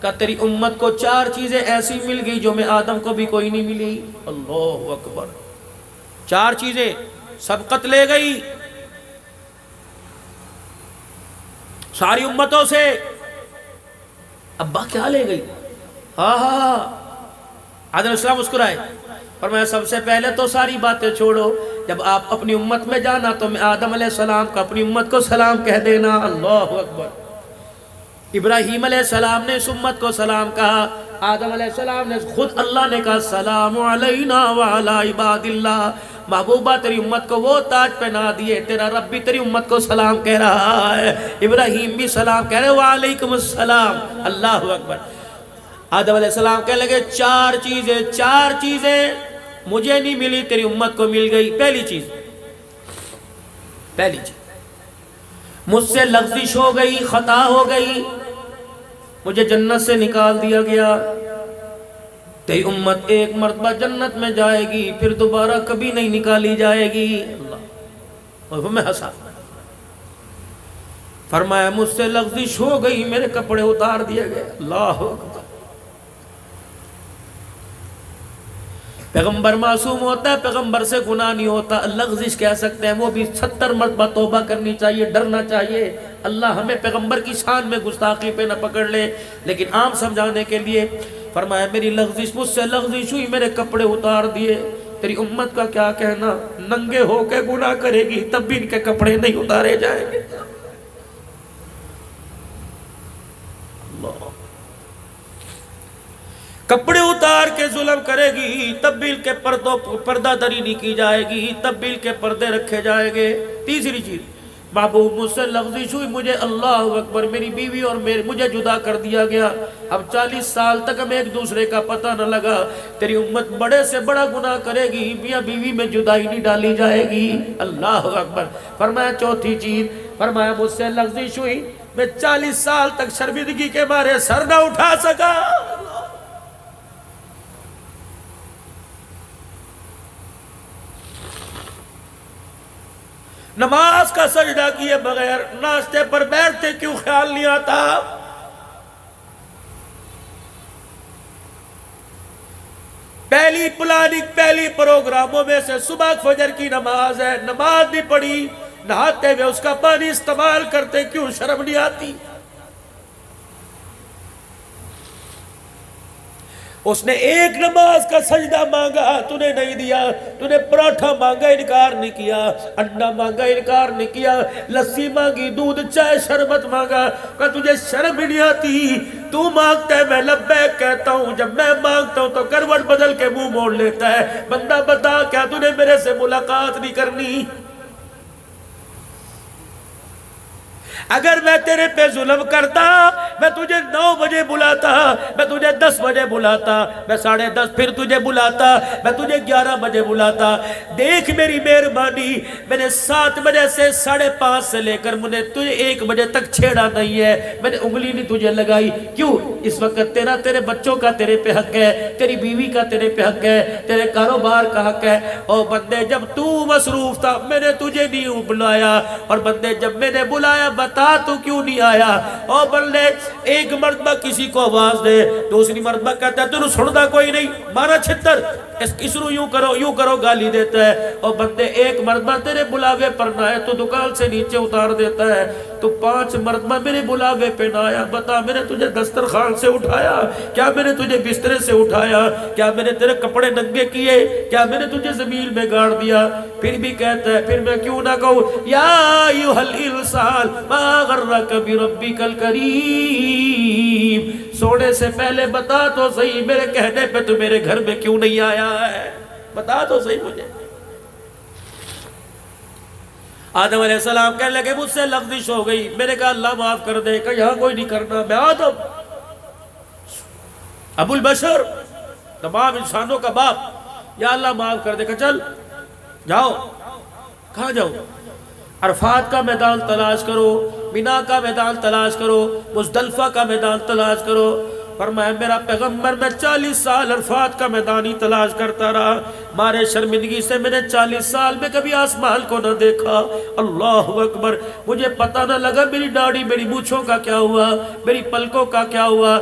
کہ تیری امت کو 4 چیزیں ایسی مل گئی جو میں آدم کو بھی کوئی نہیں ملی. اللہ اکبر, 4 چیزیں سبقت لے گئی ساری امتوں سے. ابا کیا لے گئی؟ ہاں آدم علیہ السلام مسکرائے. فرمایا سب سے پہلے تو ساری باتیں چھوڑو, جب آپ اپنی امت میں جانا تو میں آدم علیہ السلام کو اپنی امت کو سلام کہہ دینا. اللہ اکبر. ابراہیم علیہ السلام نے اس امت کو سلام کہا, آدم علیہ السلام نے خود اللہ نے کہا السلام علینا وعلی عباد اللہ. محبوبہ تیری امت کو وہ تاج پہنا دیے, تیرا رب بھی تیری امت کو سلام کہہ رہا ہے, ابراہیم بھی سلام کہہ رہے وعلیکم السلام. اللہ اکبر. آدم علیہ السلام کہنے لگے 4 چیزیں مجھے نہیں ملی تیری امت کو مل گئی. پہلی چیز مجھ سے لغزش ہو گئی, خطا ہو گئی, مجھے جنت سے نکال دیا گیا. تیری امت ایک مرتبہ جنت میں جائے گی پھر دوبارہ کبھی نہیں نکالی جائے گی. اللہ, اور میں ہنسا. فرمایا مجھ سے لغزش ہو گئی, میرے کپڑے اتار دیے گئے. اللہ اکبر. پیغمبر معصوم ہوتا ہے, پیغمبر سے گناہ نہیں ہوتا. لغزش کہہ سکتے ہیں, وہ بھی 70 مرتبہ توبہ کرنی چاہیے, ڈرنا چاہیے. اللہ ہمیں پیغمبر کی شان میں گستاخی پہ نہ پکڑ لے. لیکن عام سمجھانے کے لیے فرمایا میری لغزش, مجھ سے لغزش ہوئی, میرے کپڑے اتار دیے. تیری امت کا کیا کہنا؟ ننگے ہو کے گناہ کرے گی تب بھی ان کے کپڑے نہیں اتارے جائیں گے. کپڑے اتار کے ظلم کرے گی، تب بھی کے پردہ دری نہیں کی جائے گی، تب بھی کے پردے رکھے جائیں گے۔ تیسری چیز، محبوب مجھ سے لغزش ہوئی، مجھے اللہ اکبر میری بیوی اور مجھے جدا کر دیا گیا، اب 40 سال تک ہمیں ایک دوسرے کا پتہ نہ لگا، تیری امت بڑے سے بڑا گناہ کرے گی، میاں بیوی میں جدائی نہیں ڈالی جائے گی۔ اللہ اکبر۔ فرمایا چوتھی چیز، فرمایا مجھ سے لغزش ہوئی، میں 40 سال تک شرمندگی کے مارے سر نہ اٹھا سکا۔ نماز کا سجدہ کیے بغیر ناشتے پر بیٹھتے کیوں خیال نہیں آتا؟ پہلی پلاننگ، پہلی پروگراموں میں سے صبح فجر کی نماز ہے، نماز نہیں پڑھی، نہاتے ہوئے اس کا پانی استعمال کرتے کیوں شرم نہیں آتی؟ اس نے ایک نماز کا سجدہ مانگا، تو نے نہیں دیا، تو نے پراٹھا مانگا انکار نہیں کیا، انڈا مانگا انکار نہیں کیا، لسی مانگی، دودھ چائے شربت مانگا، کہ تجھے شرم ہی نہیں آتی؟ تو مانگتا ہے میں لبیک کہتا ہوں، جب میں مانگتا ہوں تو کروٹ بدل کے منہ موڑ لیتا ہے۔ بندہ بتا کیا تو نے میرے سے ملاقات نہیں کرنی؟ اگر میں تیرے پہ ظلم کرتا، میں تجھے 9 بجے بلاتا، میں تجھے 10 بجے بلاتا، میں 10:30 پھر تجھے بلاتا، میں تجھے 11 بجے بلاتا۔ دیکھ میری مہربانی، میں نے 7 بجے سے 5:30 سے لے کر مجھے تجھے 1 بجے تک چھیڑا نہیں ہے، میں نے انگلی نہیں تجھے لگائی۔ کیوں؟ اس وقت تیرے بچوں کا تیرے پہ حق ہے، تیری بیوی کا تیرے پہ حق ہے، تیرے کاروبار کا حق ہے۔ اور بندے جب تو مصروف تھا میں نے تجھے نہیں بلایا، اور بندے جب میں نے بلایا بتا تو کیوں نہیں آیا؟ اور بندے ایک مرتبہ کسی کو آواز دے، دوسری مرتبہ کہتا ہے تو سنتا کوئی نہیں، مارا چھتر، اس رو یوں کرو گالی دیتا ہے۔ اور بندے ایک مرتبہ تیرے بلاوے پر نہ آئے تو دکان سے نیچے اتار دیتا ہے، تو 5 مرتبہ میرے بلاوے پہ نہ آیا، بتا میں نے تجھے دسترخوان سے اٹھایا؟ کیا میں نے تجھے بسترے سے اٹھایا؟ کیا میں نے تیرے کپڑے ننگے کیے؟ کیا میں نے تجھے زمین میں گاڑ دیا؟ پھر بھی کہتا ہے پھر میں کیوں نہ کہوں یا ایھا الانسان ما غرک بربک الکریم، سونے سے پہلے بتا تو صحیح میرے کہنے پہ تو میرے گھر میں کیوں نہیں آیا ہے؟ بتا تو صحیح مجھے۔ آدم علیہ السلام کہنے لگے مجھ سے لغزش ہو گئی، میں نے کہا اللہ معاف کر دے، کہ یہاں کوئی نہیں کرنا، میں آدم ابو البشر تمام انسانوں کا باپ، یا اللہ معاف کر دے، کہ چل جاؤ۔ کہاں جاؤ؟ عرفات کا میدان تلاش کرو، مینا کا میدان تلاش کرو، مزدلفہ کا میدان تلاش کرو۔ فرمایا میرا پیغمبر میں 40 سال عرفات کا میدان ہی تلاش کرتا رہا، مارے شرمندگی سے میں نے 40 سال میں کبھی آسمان کو نہ دیکھا۔ اللہ اکبر، مجھے پتہ نہ لگا میری داڑھی میری مونچھوں کا کیا ہوا، میری پلکوں کا کیا ہوا۔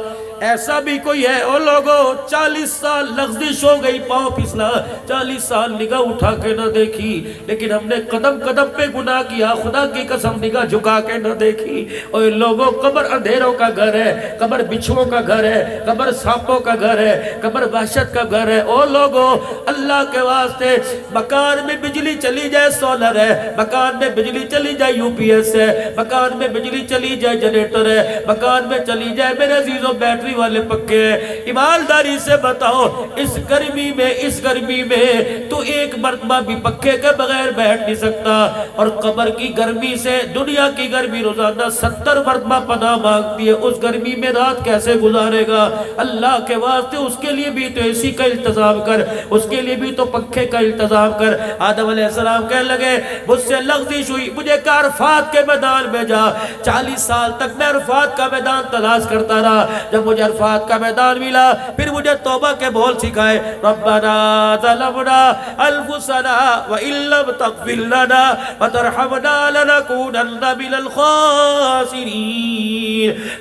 ایسا بھی کوئی ہے او لوگوں 40 سال لغزش ہو گئی، پاؤں پھسلا، 40 سال نگاہ اٹھا کے نہ دیکھی، لیکن ہم نے قدم قدم پہ گناہ کیا، خدا کی قسم نگاہ جھکا کے نہ دیکھی۔ اور لوگوں قبر اندھیروں کا گھر ہے، قبر بچھوؤں کا گھر ہے، قبر سانپوں کا گھر ہے، قبر وحشت کا گھر ہے۔ او لوگوں اللہ کے واسطے مکان میں بجلی چلی جائے سولر ہے، مکان میں بجلی چلی جائے یو پی ایس ہے، مکان میں بجلی چلی جائے جنریٹر ہے، مکان میں چلی جائے میرے عزیزوں بیٹری والے پکے ہیں۔ ایمانداری سے بتاؤ اس گرمی میں تو ایک مرتبہ بھی پکے کے بغیر بیٹھ نہیں سکتا، اور قبر کی گرمی سے دنیا کی گرمی روزانہ 70 مرتبہ پناہ مانگتی ہے، اس گرمی میں رات کیسے گزارے گا؟ اللہ کے واسطے اس کے لیے بھی تو اے سی کا انتظام کر، اس کے لیے بھی تو پنکھے کا انتظام کر۔ آدم علیہ السلام کہنے لگے مجھ سے لغزش ہوئی، مجھے کہا عرفات کے میدان میں جا۔ 40 سال تک میں عرفات کا میدان تلاش کرتا رہا، جب مجھے عرفات کا میدان ملا پھر مجھے توبہ کے بول سکھائے، ربنا ظلمنا انفسنا وان لم تغفر لنا وترحمنا لنكونن من الخاسرین۔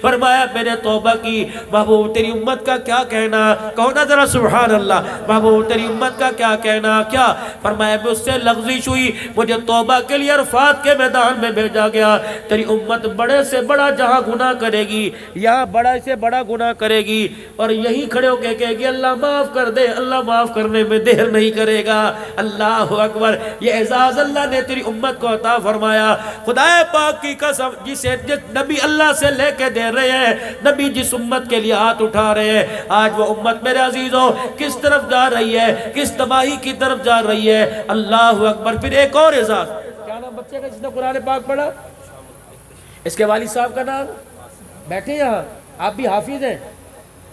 فرمایا میں نے توبہ کی، محبوب تیری امت کا کیا کہنا؟ کہو نا ذرا سبحان اللہ، محبوب تیری امت کا کیا کہنا؟ کیا فرمایا مجھ سے لغزش ہوئی، مجھے توبہ کے لیے عرفات کے میدان میں بھیجا گیا۔ تیری امت بڑے سے بڑا جہاں گناہ کرے گی، یہاں بڑا سے بڑا گناہ عطا کرے گی اور یہی کھڑے ہو کے کہے گی اللہ معاف کر دے، اللہ معاف کرنے میں دیر نہیں کرے گا۔ اللہ اکبر، یہ اعزاز اللہ نے تیری امت کو عطا فرمایا۔ خدا پاک کی قسم، جس نبی اللہ سے لے کے دے رہے ہیں، نبی جس امت کے لیے ہاتھ اٹھا رہے ہیں، آج وہ امت میرے عزیزوں کس طرف جا رہی ہے، کس تباہی کی طرف جا رہی ہے۔ اللہ اکبر۔ پھر ایک اور اعزاز، کیا نام بچے کا جس نے قرآن پاک پڑھا؟ اس کے والد صاحب کا نام؟ بیٹھے یہاں، آپ بھی حافظ ہیں؟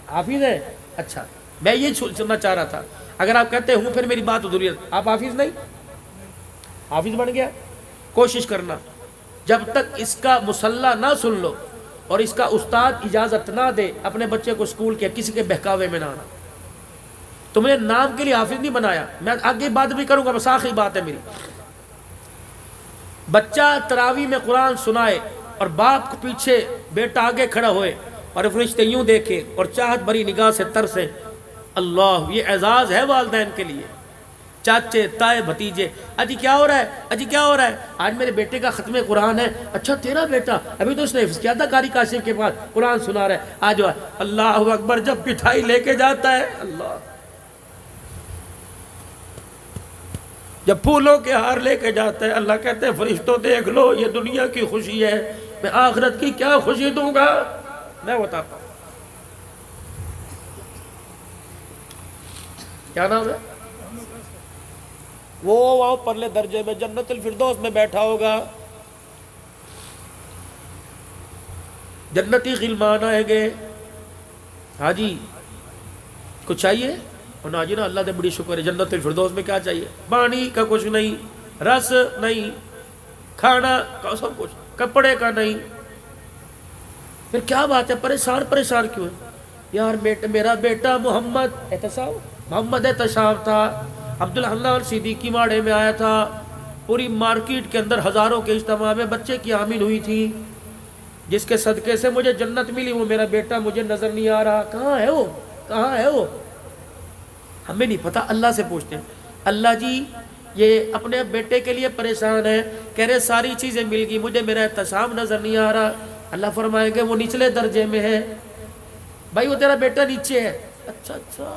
حافظ ہیں؟ اچھا، میں یہ سننا چاہ رہا تھا، اگر آپ کہتے ہوں پھر میری بات ادھوری ہے۔ آپ حافظ نہیں؟ حافظ بن گیا؟ کوشش کرنا جب تک اس کا مسلح نہ سن لو اور اس کا استاد اجازت نہ دے اپنے بچے کو اسکول کے کسی کے بہکاوے میں نہ آنا۔ تم نے نام کے لیے حافظ نہیں بنایا، میں آگے بات بھی کروں گا، بس آخری بات ہے میری۔ بچہ تراویح میں قرآن سنائے اور باپ کو پیچھے، بیٹا آگے کھڑا ہوئے اور فرشتے یوں دیکھیں اور چاہت بھری نگاہ سے ترسیں، اللہ، یہ اعزاز ہے والدین کے لیے۔ چاچے، تائے، بھتیجے، اجی کیا ہو رہا ہے، اجی کیا ہو رہا ہے، آج میرے بیٹے کا ختم قرآن ہے۔ اچھا تیرا بیٹا، ابھی تو اس نے حفظ کیا تھا قاری کاشف کے پاس، قرآن سنا رہا ہے، آج اللہ اکبر۔ جب مٹھائی لے کے جاتا ہے، اللہ، جب پھولوں کے ہار لے کے جاتا ہے، اللہ کہتے ہیں فرشتوں دیکھ لو، یہ دنیا کی خوشی ہے، میں آخرت کی کیا خوشی دوں گا، میں بتاتا ہوں۔ کیا نام ہے وہ؟ وہاں پرلے درجے میں جنت الفردوس میں بیٹھا ہوگا، جنتی غلمان آئیں گے، ہاں جی کچھ چاہیے؟ اور نا جی نا، اللہ دے بڑی شکر ہے، جنت الفردوس میں کیا چاہیے؟ پانی کا کچھ نہیں، رس نہیں، کھانا کا سب کچھ، کپڑے کا نہیں۔ پھر کیا بات ہے، پریشان کیوں ہے؟ یار میرا بیٹا محمد احتساب تھا، عبدالحنان صدیقی ماڑے میں آیا تھا، پوری مارکیٹ کے اندر ہزاروں کے اجتماع میں بچے کی آمین ہوئی تھی، جس کے صدقے سے مجھے جنت ملی، وہ میرا بیٹا مجھے نظر نہیں آ رہا، کہاں ہے وہ، کہاں ہے وہ؟ ہمیں نہیں پتا، اللہ سے پوچھتے ہیں۔ اللہ جی یہ اپنے بیٹے کے لیے پریشان ہے، کہہ رہے ساری چیزیں مل گئی، مجھے میرا احتساب نظر نہیں آ رہا۔ اللہ فرمائیں گے وہ نچلے درجے میں ہے، بھائی وہ تیرا بیٹا نیچے ہے۔ اچھا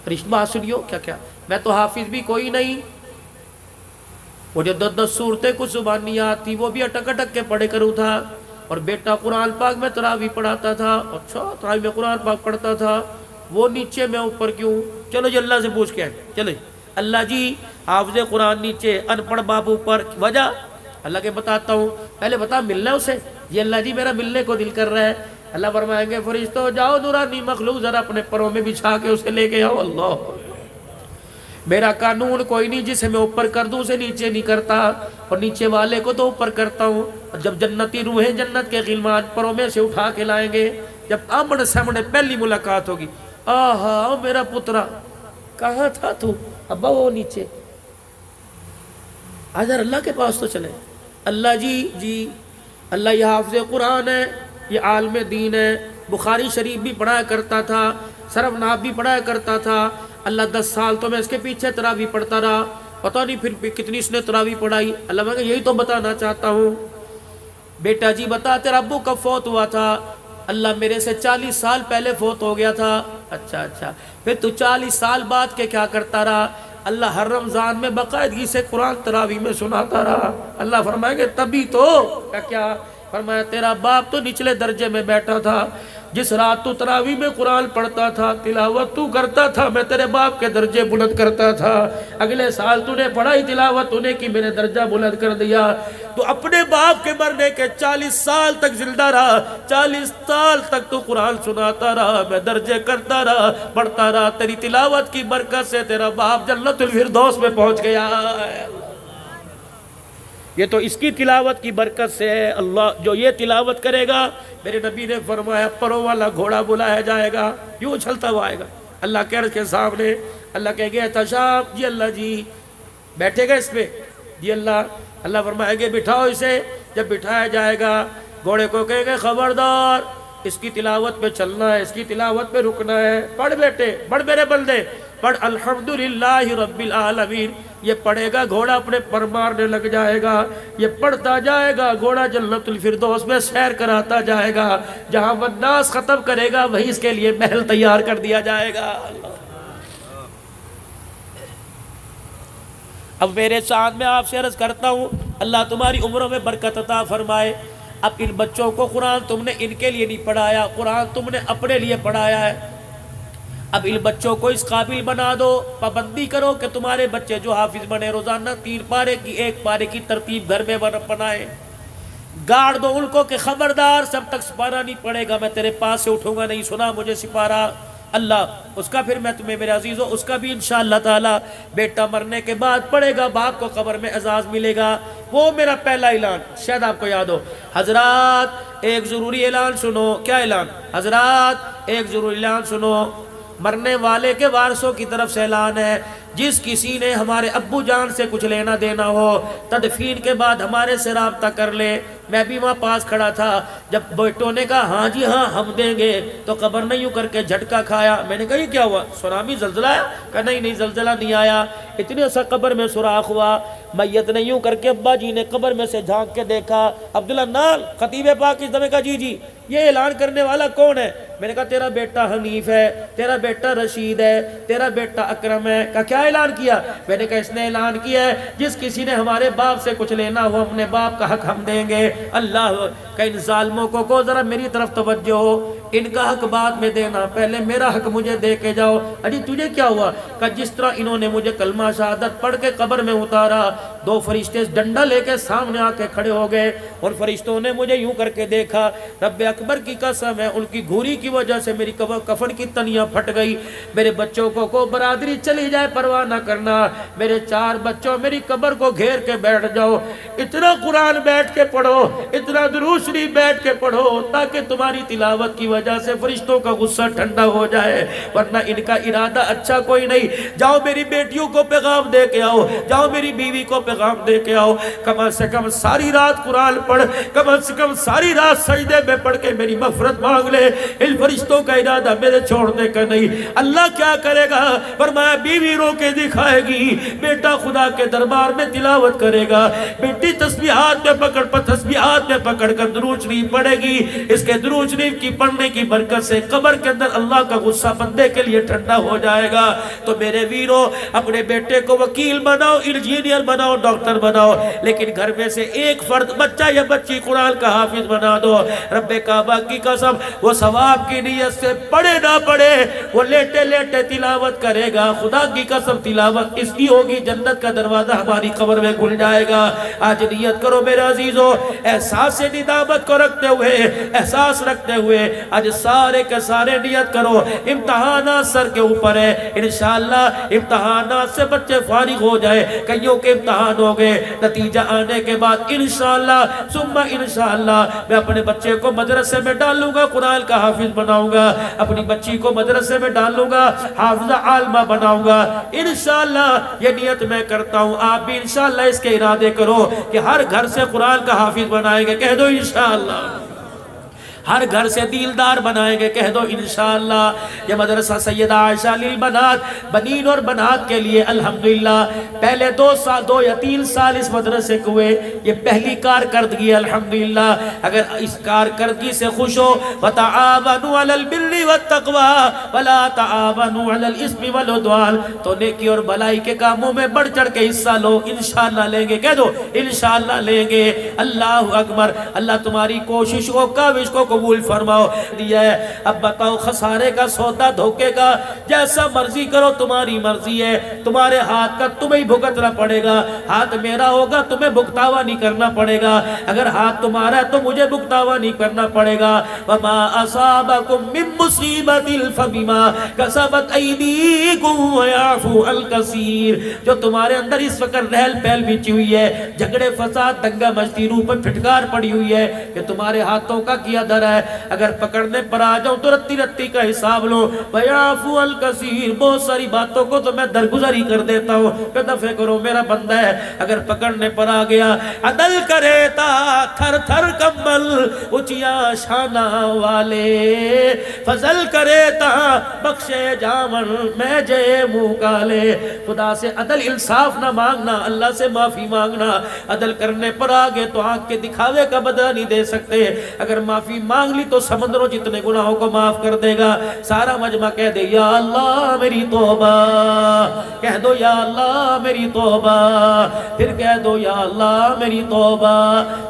رشتہ سنیو، کیا میں تو حافظ بھی کوئی نہیں، مجھے 10 صورتیں کچھ زبان نہیں آتی، وہ بھی اٹک کے پڑھے کروں تھا، اور بیٹا قرآن پاک میں تراویح پڑھاتا تھا، اچھا تراویح میں قرآن پاک پڑھتا تھا، وہ نیچے میں اوپر کیوں؟ چلو جی اللہ سے پوچھ کے آئے، چلے اللہ جی حافظ قرآن نیچے، ان پڑھ باپ اوپر، وجہ اللہ کے بتاتا ہوں، پہلے بتا ملنا ہے اسے؟ یہ اللہ جی میرا ملنے کو دل کر رہا ہے۔ اللہ فرمائیں گے فرشتوں جاؤ نورانی مخلوق ذرا اپنے پروں میں بچھا کے اسے لے کے آؤ۔ اللہ، میرا قانون کوئی نہیں جسے میں اوپر کر دوں اسے نیچے نہیں کرتا، اور نیچے والے کو تو اوپر کرتا ہوں۔ اور جب جنتی روحیں جنت کے غلمان پروں میں سے اٹھا کے لائیں گے، جب آمنے سامنے پہلی ملاقات ہوگی، آہا میرا پترا کہاں تھا تو؟ ابا وہ نیچے، آج اللہ کے پاس تو چلے۔ اللہ جی اللہ یہ حافظ قرآن ہے، یہ عالم دین ہے، بخاری شریف بھی پڑھایا کرتا تھا، صرف ناب بھی پڑھایا کرتا تھا، اللہ 10 سال تو میں اس کے پیچھے تراویح پڑھتا رہا، پتہ نہیں پھر کتنی اس نے تراویح پڑھائی۔ اللہ میں یہی تو بتانا چاہتا ہوں۔ بیٹا جی بتا تیرا ابو کب فوت ہوا تھا؟ اللہ میرے سے 40 سال پہلے فوت ہو گیا تھا۔ اچھا پھر تو 40 سال بعد کے کیا کرتا رہا؟ اللہ ہر رمضان میں باقاعدگی سے قرآن تراویح میں سناتا رہا۔ اللہ فرمائے گے تبھی تو کیا فرمایا تیرا باپ تو نچلے درجے میں بیٹھا تھا، جس رات تو تراویح میں قرآن پڑھتا تھا، تلاوت تو کرتا تھا، میں تیرے باپ کے درجے بلند کرتا تھا۔ اگلے سال تو نے پڑھائی تلاوت تو نے کی، میں نے درجہ بلند کر دیا۔ تو اپنے باپ کے مرنے کے 40 سال تک زندہ رہا، 40 سال تک تو قرآن سناتا رہا، میں درجے کرتا رہا، پڑھتا رہا، تیری تلاوت کی برکت سے تیرا باپ جنت الفردوس میں پہنچ گیا۔ یہ تو اس کی تلاوت کی برکت سے ہے۔ اللہ جو یہ تلاوت کرے گا، میرے نبی نے فرمایا پروں والا گھوڑا بلایا جائے گا، یوں اچھلتا ہوا آئے گا اللہ کے عرش کے سامنے۔ اللہ کہے گے احتشام جی اللہ جی بیٹھے گا اس پہ جی اللہ فرمائے گے بٹھاؤ اسے۔ جب بٹھایا جائے گا گھوڑے کو کہے گے خبردار اس کی تلاوت پہ چلنا ہے، اس کی تلاوت پہ رکنا ہے، پڑھ بیٹے، پڑھ میرے بندے، پڑھ الحمدللہ رب العالمین یہ پڑھے گا گھوڑا اپنے پر مارنے لگ جائے گا، یہ پڑھتا جائے گا گھوڑا جنت الفردوس میں سیر کراتا جائے گا، جہاں والناس ختم کرے گا وہیں اس کے لیے محل تیار کر دیا جائے گا۔ اب میرے ساتھ میں آپ سے عرض کرتا ہوں، اللہ تمہاری عمروں میں برکت عطا فرمائے۔ اب ان بچوں کو قرآن تم نے ان کے لیے نہیں پڑھایا، قرآن تم نے اپنے لیے پڑھایا ہے۔ اب ان بچوں کو اس قابل بنا دو، پابندی کرو کہ تمہارے بچے جو حافظ بنے روزانہ 3 پارے کی 1 پارے کی ترتیب گھر میں بنائیں۔ گاڑ دو ان کو کہ خبردار سب تک سپارہ نہیں پڑے گا، میں تیرے پاس سے اٹھوں گا نہیں، سنا مجھے سپارہ اللہ اس کا، پھر میں تمہیں میرے عزیزوں اس کا بھی انشاءاللہ تعالی بیٹا مرنے کے بعد پڑے گا، باپ کو قبر میں اعزاز ملے گا۔ وہ میرا پہلا اعلان شاید آپ کو یاد ہو۔ حضرات ایک ضروری اعلان سنو۔ کیا اعلان؟ حضرات ایک ضروری اعلان سنو، مرنے والے کے وارثوں کی طرف سے اعلان ہے، جس کسی نے ہمارے ابو جان سے کچھ لینا دینا ہو تدفین کے بعد ہمارے سے رابطہ کر لے۔ میں بھی وہاں پاس کھڑا تھا، جب بیٹوں نے کہا ہاں جی ہاں ہم دیں گے تو قبر نے یوں کر کے جھٹکا کھایا۔ میں نے کہا یہ کیا ہوا؟ سونامی زلزلہ آیا؟ کہا نہیں زلزلہ نہیں آیا، اتنے سا قبر میں سوراخ ہوا۔ میت نے یوں کر کے ابا جی نے قبر میں سے جھانک کے دیکھا، عبداللہ نال خطیب پاک اس دمے کا جی یہ اعلان کرنے والا کون ہے؟ میں نے کہا تیرا بیٹا حنیف ہے، تیرا بیٹا رشید ہے، تیرا بیٹا اکرم ہے۔ کہا کیا اعلان کیا؟ میں نے کہا اس نے اعلان کیا ہے جس کسی نے ہمارے باپ سے کچھ لینا ہو اپنے باپ کا حق ہم دیں گے۔ اللہ کہ ان ظالموں کو ذرا میری طرف توجہ ہو، ان کا حق بعد میں دینا، پہلے میرا حق مجھے دے کے جاؤ۔ اجی تجھے کیا ہوا؟ کہ جس طرح انہوں نے مجھے کلمہ شہادت پڑھ کے قبر میں اتارا، 2 فرشتے ڈنڈا لے کے سامنے آ کے کھڑے ہو گئے، اور فرشتوں نے مجھے یوں کر کے دیکھا، رب اکبر کی قسم ہے ان کی گھوری کی وجہ سے میری کفن کی تنیاں پھٹ گئی۔ میرے بچوں کو برادری چلی جائے پرواہ نہ کرنا، میرے 4 بچوں میری قبر کو گھیر کے بیٹھ جاؤ، اتنا قرآن بیٹھ کے پڑھو، اتنا درود شریف بیٹھ کے پڑھو، تاکہ تمہاری تلاوت کی وجہ سے فرشتوں کا غصہ ٹھنڈا ہو جائے، ورنہ ان کا ارادہ اچھا کوئی نہیں۔ جاؤ میری بیٹیوں کو پیغام دے کے آؤ، جاؤ میری بیوی کو پیغام دے کے آؤ، کم سے کم ساری رات قرآن پڑھ، کم سے کم ساری رات سجدے میں پڑھ کے میری مغفرت مانگ لے۔ ان فرشتوں کا ارادہ میرے چھوڑنے کا نہیں۔ اللہ کیا کرے گا؟ فرمایا بیوی رو کے دکھائے گی، بیٹا خدا کے دربار میں تلاوت کرے گا، بیٹی تسبیحات میں پکڑ کر درود شریف پڑھے گی۔ اس کے درود شریف کی پڑھنے کی برکت سے قبر کے اندر اللہ کا غصہ بندے کے لیے ٹھنڈا ہو جائے گا۔ تو میرے ویرو اپنے بیٹے کو وکیل بناؤ، انجینئر بناؤ، ڈاکٹر بناؤ، لیکن گھر میں سے ایک فرد بچہ یا بچی قرآن کا حافظ بنا دو۔ رب کعبہ کی قسم وہ ثواب کی نیت سے پڑھے نہ پڑھے، وہ لیٹے لیٹے تلاوت کرے گا، خدا کی قسم تلاوت اس کی ہوگی، جنت کا دروازہ ہماری قبر میں کھل جائے گا۔ آج نیت کرو میرے عزیزو، احساس سے ندامت کو رکھتے ہوئے، احساس رکھتے ہوئے آج سارے کے سارے نیت کرو، امتحانات سر کے اوپر ہے، انشاءاللہ امتحانات سے بچے فارغ ہو جائے، کئیوں کے امتحان ہو گئے، نتیجہ آنے کے بعد انشاءاللہ ثم انشاءاللہ میں اپنے بچے کو مدرسے میں ڈالوں گا، قرآن کا حافظ بناؤں گا، اپنی بچی کو مدرسے میں ڈالوں گا، حافظہ عالمہ بناؤں گا، انشاءاللہ یہ نیت میں کرتا ہوں۔ آپ بھی انشاءاللہ اس کے ارادے کرو کہ ہر گھر سے قرآن کا حافظ بنائیں گے، کہہ دو انشاءاللہ۔ ہر گھر سے دیلدار بنائیں گے، کہہ دو انشاءاللہ۔ یہ مدرسہ سیدہ عائشہ للبنات، بنین اور بنات کے لیے الحمدللہ پہلے 2 یا 3 سال اس مدرسے کو ہوئے، یہ پہلی کارکردگی الحمدللہ۔ اگر اس کارکردگی سے خوش ہو، وَتَعَاوَنُوا عَلَى الْبِرِّ وَالتَّقْوَى وَلَا تَعَاوَنُوا عَلَى الْإِثْمِ وَالْعُدْوَانِ، تو نیکی اور بھلائی کے کاموں میں بڑھ چڑھ کے حصہ لو، انشاءاللہ لیں گے، کہہ دو انشاءاللہ لیں گے۔ اللہ اکبر۔ اللہ تمہاری کوشش کو کاوش کو قبول فرماؤ۔ دیا ہے اب بتاؤ، خسارے کا سودا دھوکے کا جیسا مرضی کرو، تمہاری مرضی ہے، تمہارے ہاتھ کا تمہیں بھگتنا پڑے گا، ہاتھ میرا ہوگا تمہیں بھگتاوا نہیں کرنا پڑے گا، اگر ہاتھ تمہارا ہے تو مجھے بھگتاوا نہیں کرنا پڑے گا۔ وما اصابکم من مصیبت فبما کسبت ایدیکم ویعفو عن کثیر، جو تمہارے اندر اس وقت رہل پہل بچی ہوئی ہے، جھگڑے فساد دنگا مچتی، روح پر پھٹکار پڑی ہوئی ہے، کہ تمہارے ہاتھوں کا کیا درد رہا ہے، اگر پکڑنے پر آ جاؤں تو رتی رتی کا حساب لو، وَيَعْفُوَ الْكَثِيرُ بہت ساری باتوں کو تو میں درگزر ہی کر دیتا ہوں، کہ دفع کرو میرا بندہ ہے، اگر پکڑنے پر آ گیا عدل کرے تا تھر تھر کمبل اچیا شانہ والے، فضل کرے تا بخشے جامن میں جے منہ کالے۔ خدا سے عدل انصاف نہ مانگنا، اللہ سے معافی مانگنا، عدل کرنے پر آگے تو آنکھ کے دکھاوے کا بدلہ نہیں دے سکتے، اگر معافی مانگ لی تو سمندروں جتنے گناہوں کو معاف کر دے گا۔ سارا مجمع کہہ دے یا اللہ میری توبہ، کہہ دو یا اللہ میری توبہ، پھر کہہ دو یا اللہ میری توبہ۔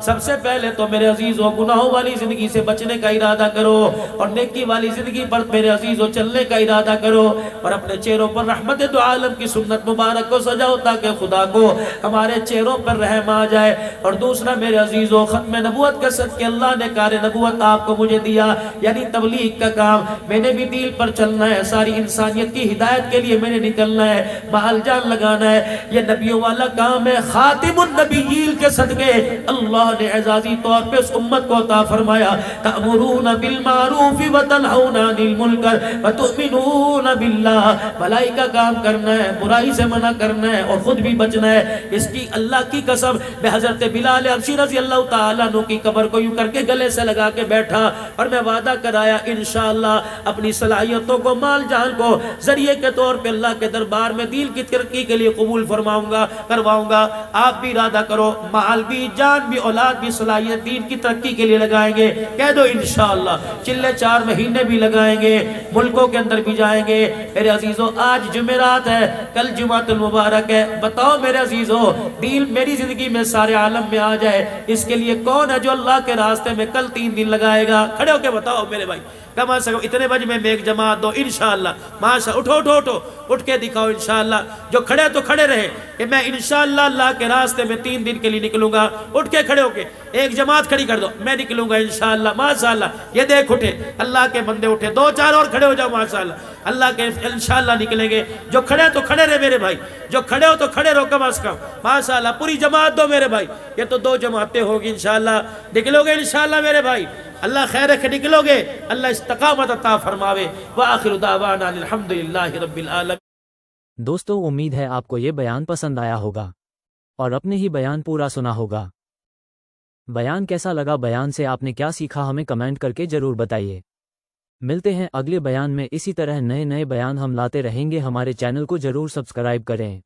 سب سے پہلے تو میرے عزیزو گناہوں والی زندگی سے بچنے کا ارادہ کرو، اور نیکی والی زندگی پر میرے عزیزو چلنے کا ارادہ کرو، اور اپنے چہروں پر رحمت دو عالم کی سنت مبارک کو سجاؤ تاکہ خدا کو ہمارے چہروں پر رحم آ جائے۔ اور دوسرا میرے عزیزو ختم نبوت کے صدقے اللہ نے کار نبوت آپ کو مجھے دیا، یعنی تبلیغ کا کام، میں نے بھی دین پر چلنا ہے، ساری انسانیت کی ہدایت کے لیے میں نے نکلنا ہے، محل جان لگانا ہے، یہ نبیوں والا کام ہے۔ خاتم النبیین کے صدقے اللہ نے اعزازی طور پہ اس امت کو عطا فرمایا، تأمرون بالمعروف وتنہون عن المنکر وتؤمنون باللہ، بھلائی کا کام کرنا ہے، برائی سے منع کرنا ہے، اور خود بھی بچنا ہے۔ اس کی اللہ کی قسم میں حضرت بلال حبشی رضی اللہ تعالیٰ عنہ کی قبر کو یوں کر کے گلے سے لگا کے بیٹھا، اور میں وعدہ کرایا انشاءاللہ اپنی صلاحیتوں کو، مال جان کو ذریعے کے طور پہ اللہ کے دربار میں دین کی ترقی کے لیے قبول فرماؤں گا، کرواؤں گا۔ آپ بھی ارادہ کرو، مال بھی، جان بھی، اولاد بھی، صلاحیت دین کی ترقی کے لیے لگائیں گے، کہہ دو انشاءاللہ۔ چلے 4 مہینے بھی لگائیں گے، ملکوں کے اندر بھی جائیں گے۔ میرے عزیزو آج جمعرات ہے، کل جمعۃ المبارک ہے، بتاؤ میرے عزیزو دین میری زندگی میں سارے عالم میں آ جائے، اس کے لیے کون ہے جو اللہ کے راستے میں کل 3 دن لگائے گا؟ کھڑے ہو کے بتاؤ میرے بھائی، کم از کم اتنے بج میں ایک جماعت دو انشاءاللہ۔ ماشاء اٹھو اٹھو اٹھو، اٹھ کے دکھاؤ انشاءاللہ۔ جو کھڑے تو کھڑے رہے کہ میں انشاءاللہ اللہ کے راستے میں 3 دن کے لیے نکلوں گا، اٹھ کے کھڑے ہو کے ایک جماعت کھڑی کر دو، میں نکلوں گا انشاءاللہ۔ ماشاءاللہ یہ دیکھ اٹھے، اللہ کے بندے اٹھے، 2-4 اور کھڑے ہو جاؤ ماشاءاللہ، اللہ کے انشاءاللہ نکلیں گے۔ جو کھڑے تو کھڑے رہے میرے بھائی، جو کھڑے ہو تو کھڑے رہو کم از کم ماشاءاللہ۔ پوری جماعت دو میرے بھائی، یہ تو 2 جماعتیں ہوگی انشاءاللہ، نکلو گے انشاءاللہ میرے بھائی، اللہ خیر رکھے، نکلو گے، اللہ استقامت عطا فرماوے۔ وآخر دعوانا الحمدللہ رب العالمین۔ دوستو امید ہے آپ کو یہ بیان پسند آیا ہوگا اور اپنے ہی بیان پورا سنا ہوگا۔ بیان کیسا لگا، بیان سے آپ نے کیا سیکھا، ہمیں کمنٹ کر کے ضرور بتائیے۔ ملتے ہیں اگلے بیان میں، اسی طرح نئے نئے بیان ہم لاتے رہیں گے، ہمارے چینل کو ضرور سبسکرائب کریں۔